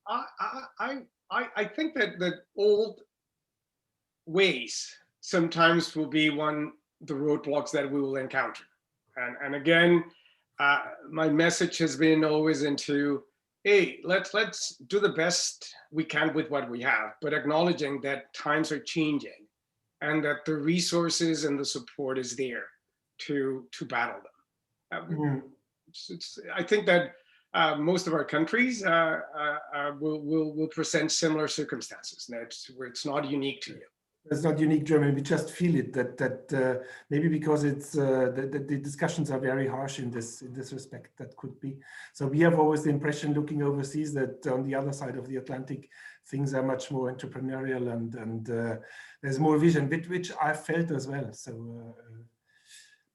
I think that old ways sometimes will be the roadblocks that we will encounter. And again, my message has been always into, hey, let's do the best we can with what we have, but acknowledging that times are changing and that the resources and the support is there to battle them. I think that most of our countries will present similar circumstances. Where it's not unique to you. It's not unique Germany. We just feel it that maybe because it's the discussions are very harsh in this respect. That could be. So we have always the impression, looking overseas, that on the other side of the Atlantic, things are much more entrepreneurial and there's more vision, which I felt as well. So,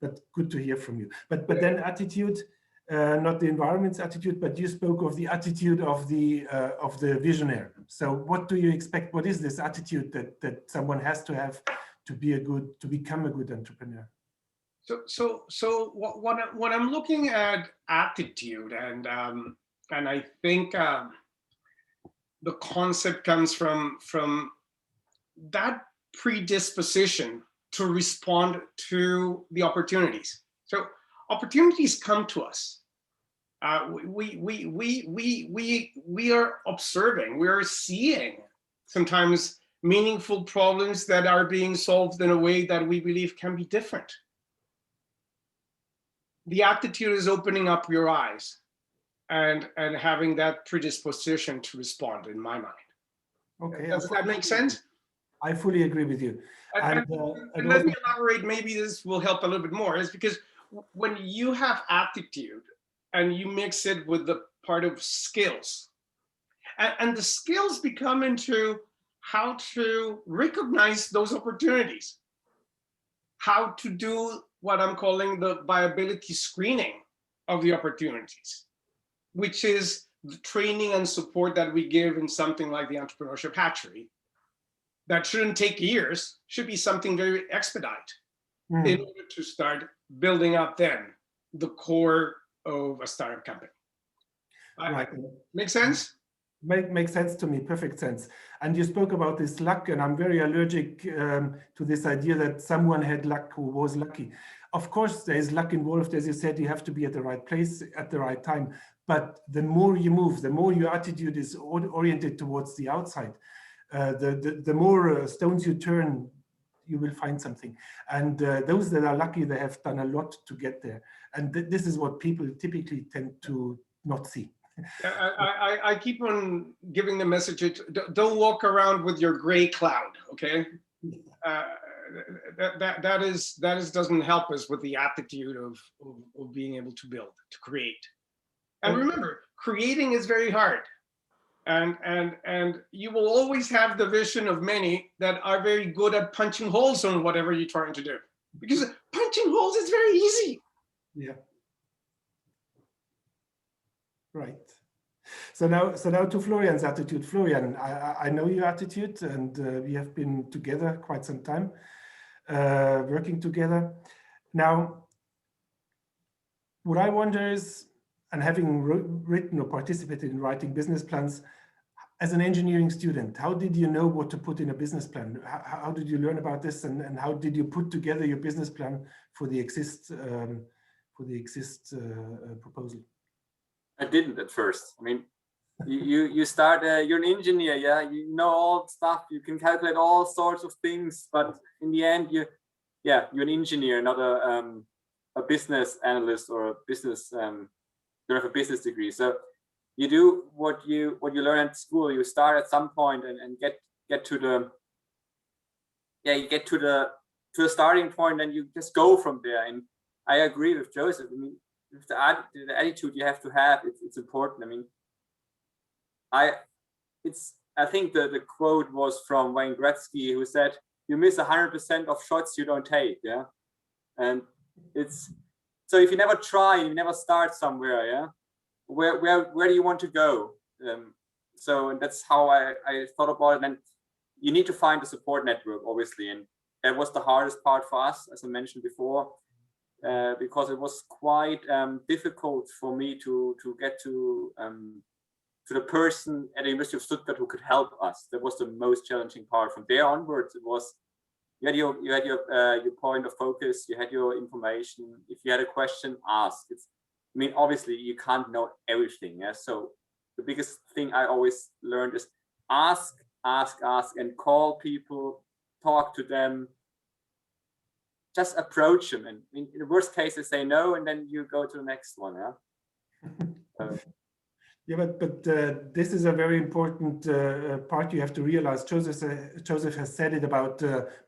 but good to hear from you. But then attitude. Not the environment's attitude, but you spoke of the attitude of the visionary. So what do you expect? What is this attitude that someone has to have to become a good entrepreneur? So when I'm looking at attitude, and I think the concept comes from that predisposition to respond to the opportunities. So opportunities come to us. We are observing, we are seeing sometimes meaningful problems that are being solved in a way that we believe can be different. the aptitude is opening up your eyes and having that predisposition to respond, in my mind. Okay. Does that make sense? I fully agree with you. And let me elaborate, maybe this will help a little bit more, is because when you have aptitude and you mix it with the part of skills, and the skills become into how to recognize those opportunities, how to do what I'm calling the viability screening of the opportunities, which is the training and support that we give in something like the Entrepreneurship Hatchery. That shouldn't take years, should be something very expedite in order to start building up then the core of a startup company. Right. Make sense? Makes sense to me, perfect sense. And you spoke about this luck, and I'm very allergic to this idea that someone had luck who was lucky. Of course, there is luck involved. As you said, you have to be at the right place at the right time. But the more you move, the more your attitude is oriented towards the outside, the more stones you turn, you will find something. And those that are lucky, they have done a lot to get there. And this is what people typically tend to not see. I keep on giving the message, don't walk around with your gray cloud, okay? That doesn't help us with the aptitude of being able to build, to create. And remember, creating is very hard. And you will always have the vision of many that are very good at punching holes on whatever you're trying to do. Because punching holes is very easy. Yeah. Right. So now to Florian's attitude. Florian, I know your attitude, and we have been together quite some time, working together. Now, what I wonder is, and having written or participated in writing business plans, as an engineering student, how did you know what to put in a business plan? How did you learn about this, and how did you put together your business plan for the exist proposal? I didn't at first. I mean, you start. You're an engineer, yeah. You know all stuff. You can calculate all sorts of things, but in the end, you're an engineer, not a business analyst or a business. You don't have a business degree, so you do what you learn at school. You start at some point and get to the to a starting point, and you just go from there. And I agree with Joseph. I mean, with the attitude you have to have, it's important. I mean, I think the quote was from Wayne Gretzky, who said, "You miss 100% of shots you don't take." Yeah, and it's so if you never try, you never start somewhere. Yeah, where do you want to go? So that's how I thought about it. And you need to find a support network, obviously, and that was the hardest part for us, as I mentioned before. Because it was quite difficult for me to get to the person at the University of Stuttgart who could help us. That was the most challenging part. From there onwards, it was you had your point of focus, you had your information. If you had a question, ask. I mean, obviously, you can't know everything. Yeah? So the biggest thing I always learned is ask, and call people, talk to them. Just approach them, and in the worst case, they say no, and then you go to the next one. Yeah. Yeah, but this is a very important part you have to realize. Joseph has said it about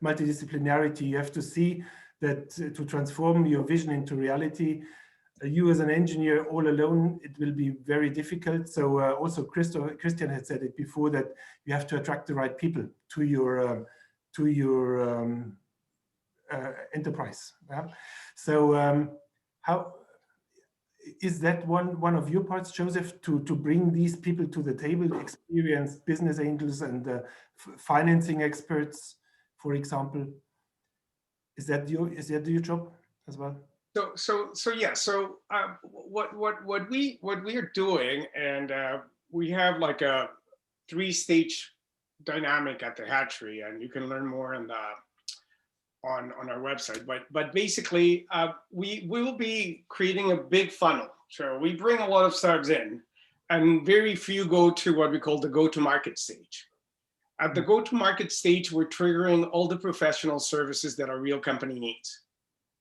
multidisciplinarity. You have to see that to transform your vision into reality, you as an engineer all alone, it will be very difficult. So also Christian had said it before, that you have to attract the right people to your enterprise. Yeah? So how is that one of your parts, Joseph, to bring these people to the table, experienced business angels and financing experts, for example? Is that your job as well? So yeah. So what we are doing, and we have like a 3-stage dynamic at the hatchery, and you can learn more on our website. But basically, we will be creating a big funnel. So we bring a lot of startups in, and very few go to what we call the go-to-market stage. At the go-to-market stage, we're triggering all the professional services that our real company needs.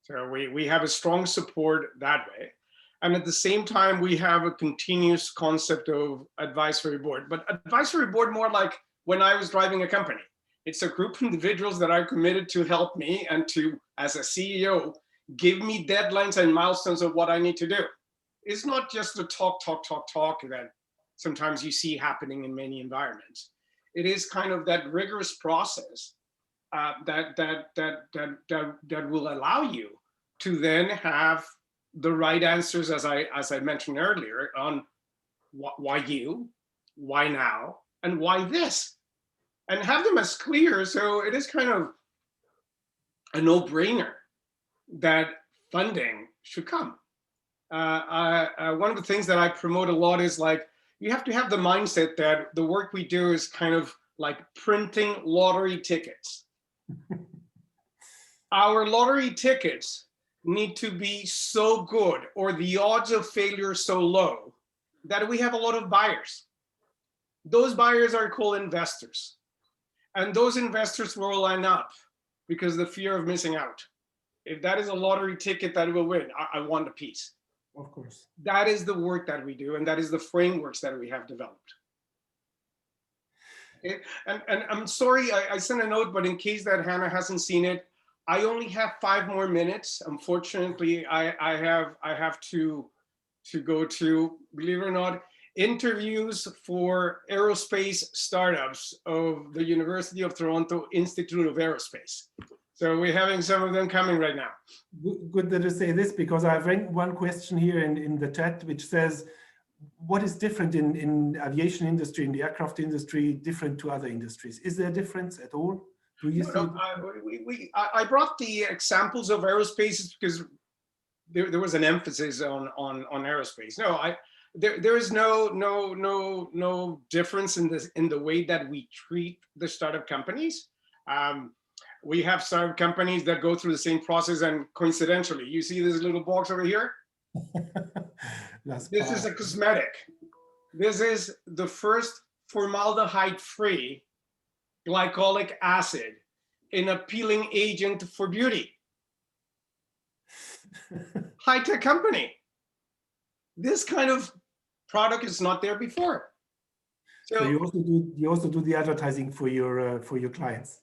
So we have a strong support that way. And at the same time, we have a continuous concept of advisory board, but advisory board more like when I was driving a company. It's a group of individuals that are committed to help me and to, as a CEO, give me deadlines and milestones of what I need to do. It's not just the talk that sometimes you see happening in many environments. It is kind of that rigorous process that will allow you to then have the right answers, as I mentioned earlier, on why you, why now, and why this, and have them as clear. So it is kind of a no-brainer that funding should come. One of the things that I promote a lot is like, you have to have the mindset that the work we do is kind of like printing lottery tickets. Our lottery tickets need to be so good, or the odds of failure so low, that we have a lot of buyers. Those buyers are called investors. And those investors will line up because of the fear of missing out. If that is a lottery ticket that will win, I want a piece. Of course. That is the work that we do, and that is the frameworks that we have developed. Okay? And I'm sorry, I sent a note, but in case that Hannah hasn't seen it, I only have 5 more minutes. Unfortunately, I have to go to, believe it or not, interviews for aerospace startups of the University of Toronto Institute of Aerospace. So we're having some of them coming right now. Good that you say this, because I've read one question here in the chat, which says, what is different in aviation industry, in the aircraft industry, different to other industries? Is there a difference at all? Do you see? I brought the examples of aerospace because there was an emphasis on aerospace. No, there is no difference in the way that we treat the startup companies. We have startup companies that go through the same process, and coincidentally, you see this little box over here? This is a cosmetic. This is the first formaldehyde-free glycolic acid, an appealing agent for beauty. High-tech company. This kind of product is not there before. So you also do the advertising for your clients.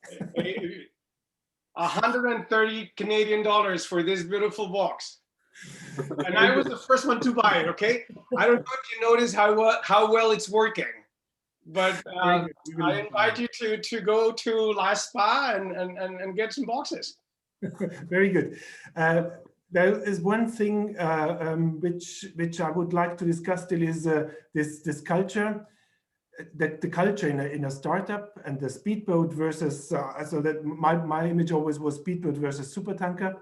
130 Canadian dollars for this beautiful box. And I was the first one to buy it, okay? I don't know if you notice how well it's working, but I invite you to go to La Spa and get some boxes. Very good. There is one thing which I would like to discuss still is this culture. The culture in a startup and the speedboat versus, so that my image always was speedboat versus supertanker.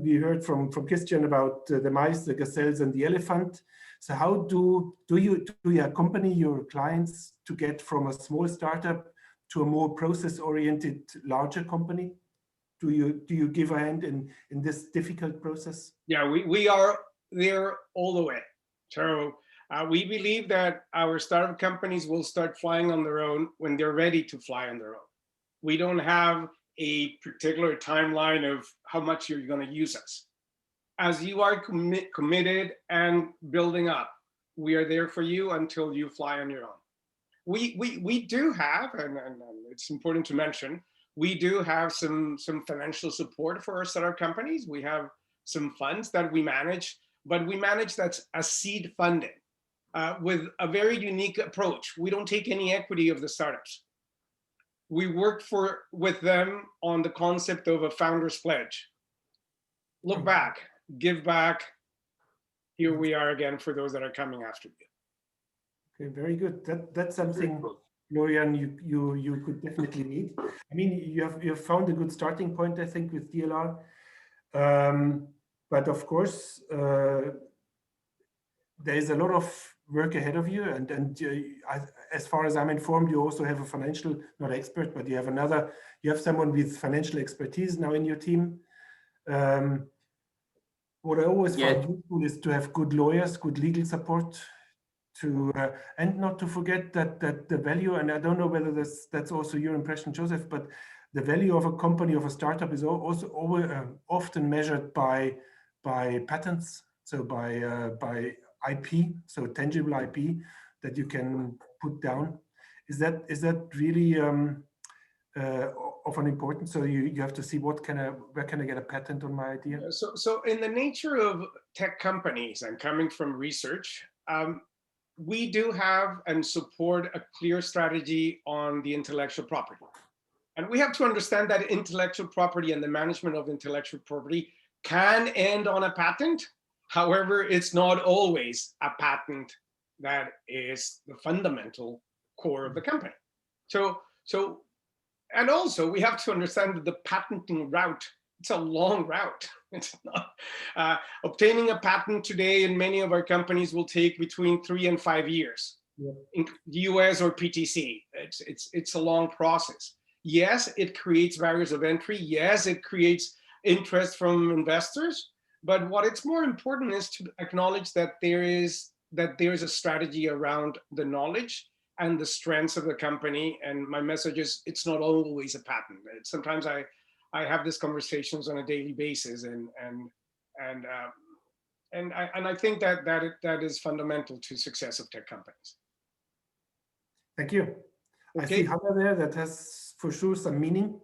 We heard from Christian about the mice, the gazelles, and the elephant. So how do you accompany your clients to get from a small startup to a more process-oriented larger company? Do you give a hand in this difficult process? Yeah, we are there all the way. So we believe that our startup companies will start flying on their own when they're ready to fly on their own. We don't have a particular timeline of how much you're going to use us. As you are committed and building up, we are there for you until you fly on your own. We do have, and it's important to mention, we do have some financial support for our startup companies. We have some funds that we manage, but we manage that's a seed funding with a very unique approach. We don't take any equity of the startups. We work with them on the concept of a founder's pledge. Look back, give back. Here we are again for those that are coming after you. Okay, very good. That's something, Florian, you could definitely need. I mean, you have found a good starting point, I think, with DLR. But of course, there is a lot of work ahead of you, and as far as I'm informed, you also have a financial, not expert, but you have someone with financial expertise now in your team. What I always found useful is to have good lawyers, good legal support, and not to forget that the value, and I don't know whether that's also your impression, Joseph, but the value of a company, of a startup, is also often measured by patents, so by IP, so tangible IP that you can put down. Is that really of an importance? So you have to see where can I get a patent on my idea? So in the nature of tech companies and coming from research, we do have and support a clear strategy on the intellectual property. And we have to understand that intellectual property and the management of intellectual property can end on a patent. However, it's not always a patent that is the fundamental core of the company. And also we have to understand that the patenting route, it's a long route. It's not obtaining a patent today in many of our companies will take between 3 and 5 years. Yeah. In the US or PTC, it's a long process. Yes, it creates barriers of entry. Yes, it creates interest from investors. But what it's more important is to acknowledge that there is a strategy around the knowledge and the strengths of the company. And my message is, it's not always a patent. Sometimes I have these conversations on a daily basis, and I think that is fundamental to success of tech companies. Thank you. Okay. I see Hannah there that has for sure some meaning.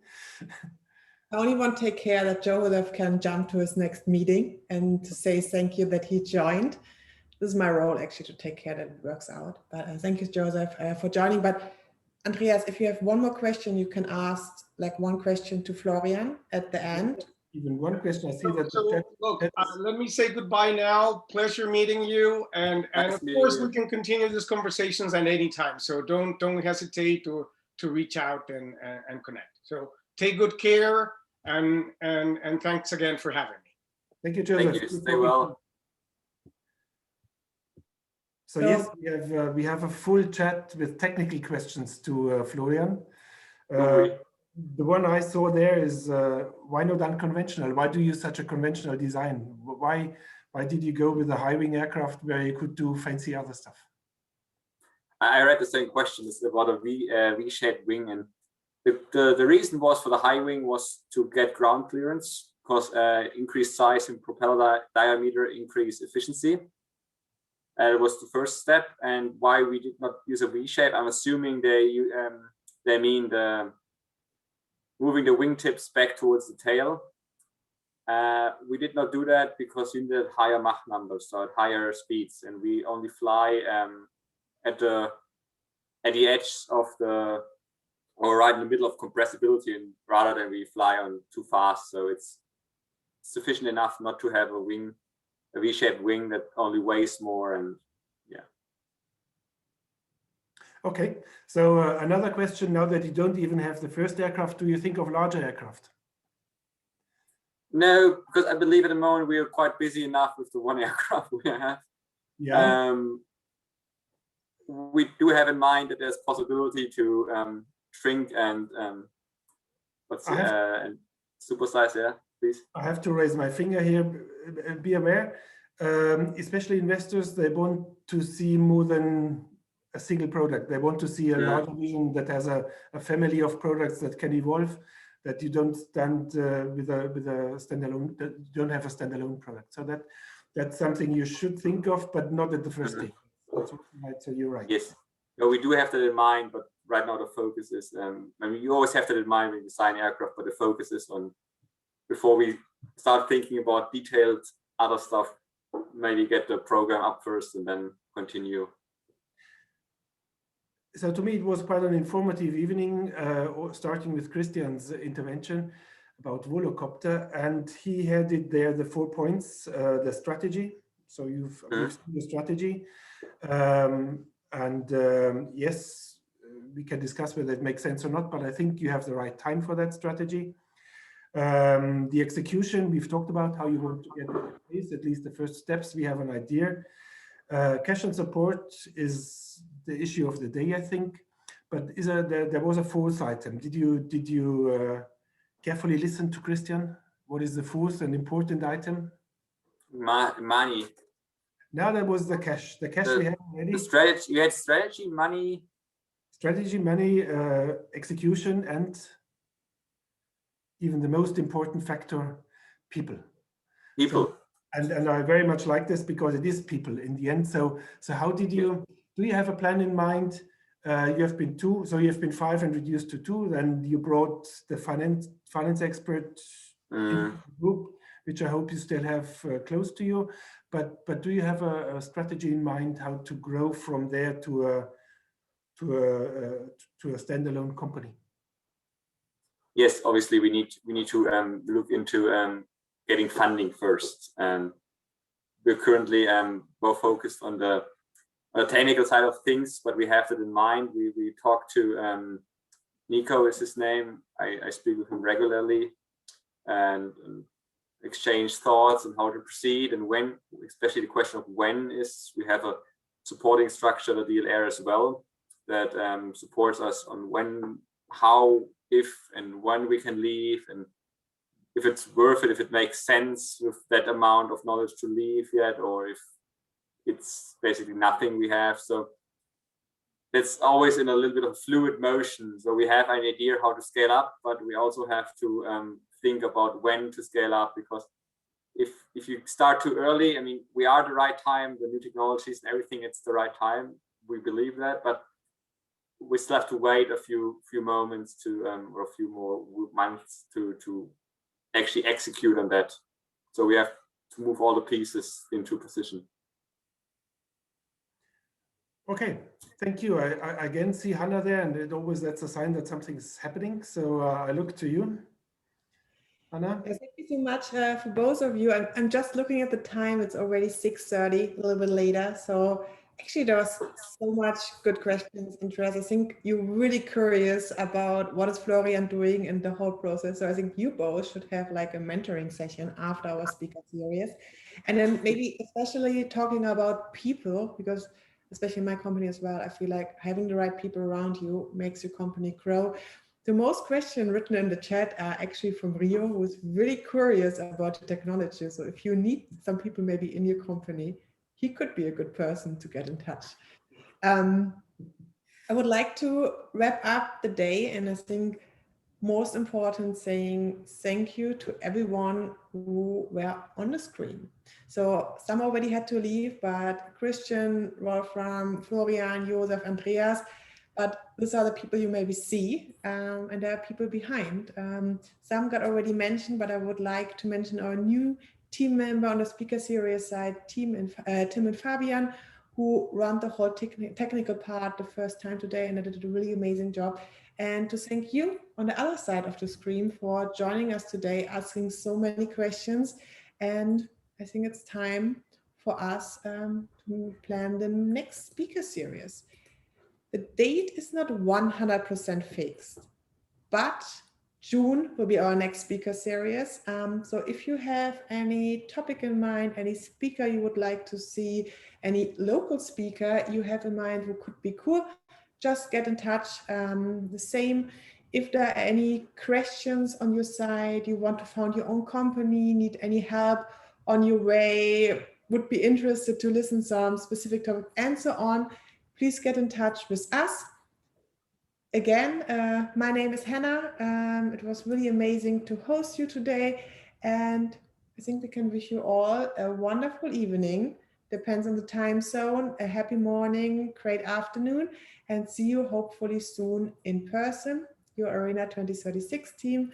I only want to take care that Joseph can jump to his next meeting and to say thank you that he joined. This is my role actually, to take care that it works out. But thank you, Joseph, for joining. But Andreas, if you have one more question, you can ask like one question to Florian at the end. Even one question. I see that. Look, let me say goodbye now. Pleasure meeting you, and of course we can continue these conversations at any time. So don't hesitate to reach out and connect. So take good care, and thanks again for having me. Thank you, Joseph. Thank you. Stay well. So yes, we have a full chat with technical questions to Florian. The one I saw there is why not unconventional? Why do you use such a conventional design? Why did you go with a high wing aircraft where you could do fancy other stuff? I read the same question. It's about a V-shaped wing, and the reason was for the high wing was to get ground clearance, because increased size in propeller diameter increased efficiency. It was the first step. And why we did not use a V shape, I'm assuming they mean moving the wingtips back towards the tail. We did not do that because you needed higher Mach numbers, so at higher speeds, and we only fly at the edge of or right in the middle of compressibility, and rather than we fly on too fast. So it's sufficient enough not to have a V-shaped wing that only weighs more, and yeah. Okay, so another question, now that you don't even have the first aircraft, do you think of larger aircraft? No, because I believe at the moment we are quite busy enough with the one aircraft we have. Yeah. We do have in mind that there's possibility to shrink and and supersize. Yeah, please. I have to raise my finger here. Be aware, especially investors, they want to see more than a single product. They want to see a larger vision that has a family of products that can evolve, that you don't stand with a standalone, that you don't have a standalone product. So that's something you should think of, but not at the first stage. That's right. So you're right. Yes. No, we do have that in mind, but right now the focus is, I mean, you always have that in mind when you design aircraft, but the focus is on, before we start thinking about detailed other stuff, maybe get the program up first and then continue. So to me, it was quite an informative evening, starting with Christian's intervention about Volocopter, and he had it there, the 4 points, the strategy. So you've seen the strategy, yes, we can discuss whether it makes sense or not, but I think you have the right time for that strategy. The execution, we've talked about how you want to get it in place, at least the first steps, we have an idea. Cash and support is the issue of the day, I think, but there was a fourth item. Did you carefully listen to Christian? What is the fourth and important item? Money. Now that was the cash. The cash we had already. The strategy. You had strategy, money. Strategy, money, execution, and even the most important factor, people. People. So, and I very much like this because it is people in the end. So how did you, do you have a plan in mind? You have been 2, so you have been 5 and reduced to 2. Then you brought the finance expert in the group, which I hope you still have close to you. But do you have a strategy in mind how to grow from there to a standalone company? Yes, obviously we need to look into getting funding first. We're currently more focused on the technical side of things, but we have that in mind. We talk to Nico is his name. I speak with him regularly and exchange thoughts on how to proceed and when, especially the question of when is, we have a supporting structure, the DLR as well, that supports us on when, how, if, and when we can leave, and if it's worth it, if it makes sense with that amount of knowledge to leave yet, or if it's basically nothing we have. So it's always in a little bit of fluid motion. So we have an idea how to scale up, but we also have to think about when to scale up, because if you start too early, I mean, we are at the right time, the new technologies and everything, it's the right time. We believe that, but we still have to wait a few moments to or a few more months to actually execute on that. So we have to move all the pieces into position. Okay, thank you. I again see Hannah there, and that's a sign that something is happening. So I look to you, Hannah. Thank you so much for both of you. I'm just looking at the time. It's already 6:30, a little bit later. So actually, there was so much good questions, interest. I think you're really curious about what is Florian doing in the whole process. So I think you both should have like a mentoring session after our speaker series. And then maybe especially talking about people, because especially in my company as well, I feel like having the right people around you makes your company grow. The most questions written in the chat are actually from Rio, who's really curious about the technology. So if you need some people maybe in your company, he could be a good person to get in touch. I would like to wrap up the day, and I think most important saying thank you to everyone who were on the screen. So some already had to leave, but Christian, Wolfram, Florian, Josef, Andreas, but these are the people you maybe see, and there are people behind. Some got already mentioned, but I would like to mention our new team member on the speaker series side, Tim and Fabian, who run the whole technical part the first time today, and they did a really amazing job. And to thank you on the other side of the screen for joining us today, asking so many questions. And I think it's time for us to plan the next speaker series. The date is not 100% fixed, but June will be our next speaker series. So if you have any topic in mind, any speaker you would like to see, any local speaker you have in mind who could be cool, just get in touch. The same, if there are any questions on your side, you want to found your own company, need any help on your way, would be interested to listen some specific topic and so on, please get in touch with us. Again, my name is Hannah. It was really amazing to host you today, and I think we can wish you all a wonderful evening. Depends on the time zone. A happy morning, great afternoon, and see you hopefully soon in person. Your Arena 2036 team,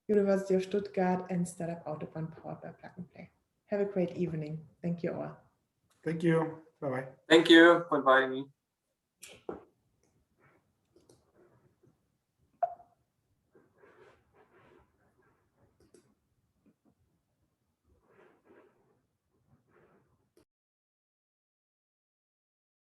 University of Stuttgart, and Startup Autobahn powered by Plug and Play. Have a great evening. Thank you all. Thank you. Bye-bye. Thank you for inviting me.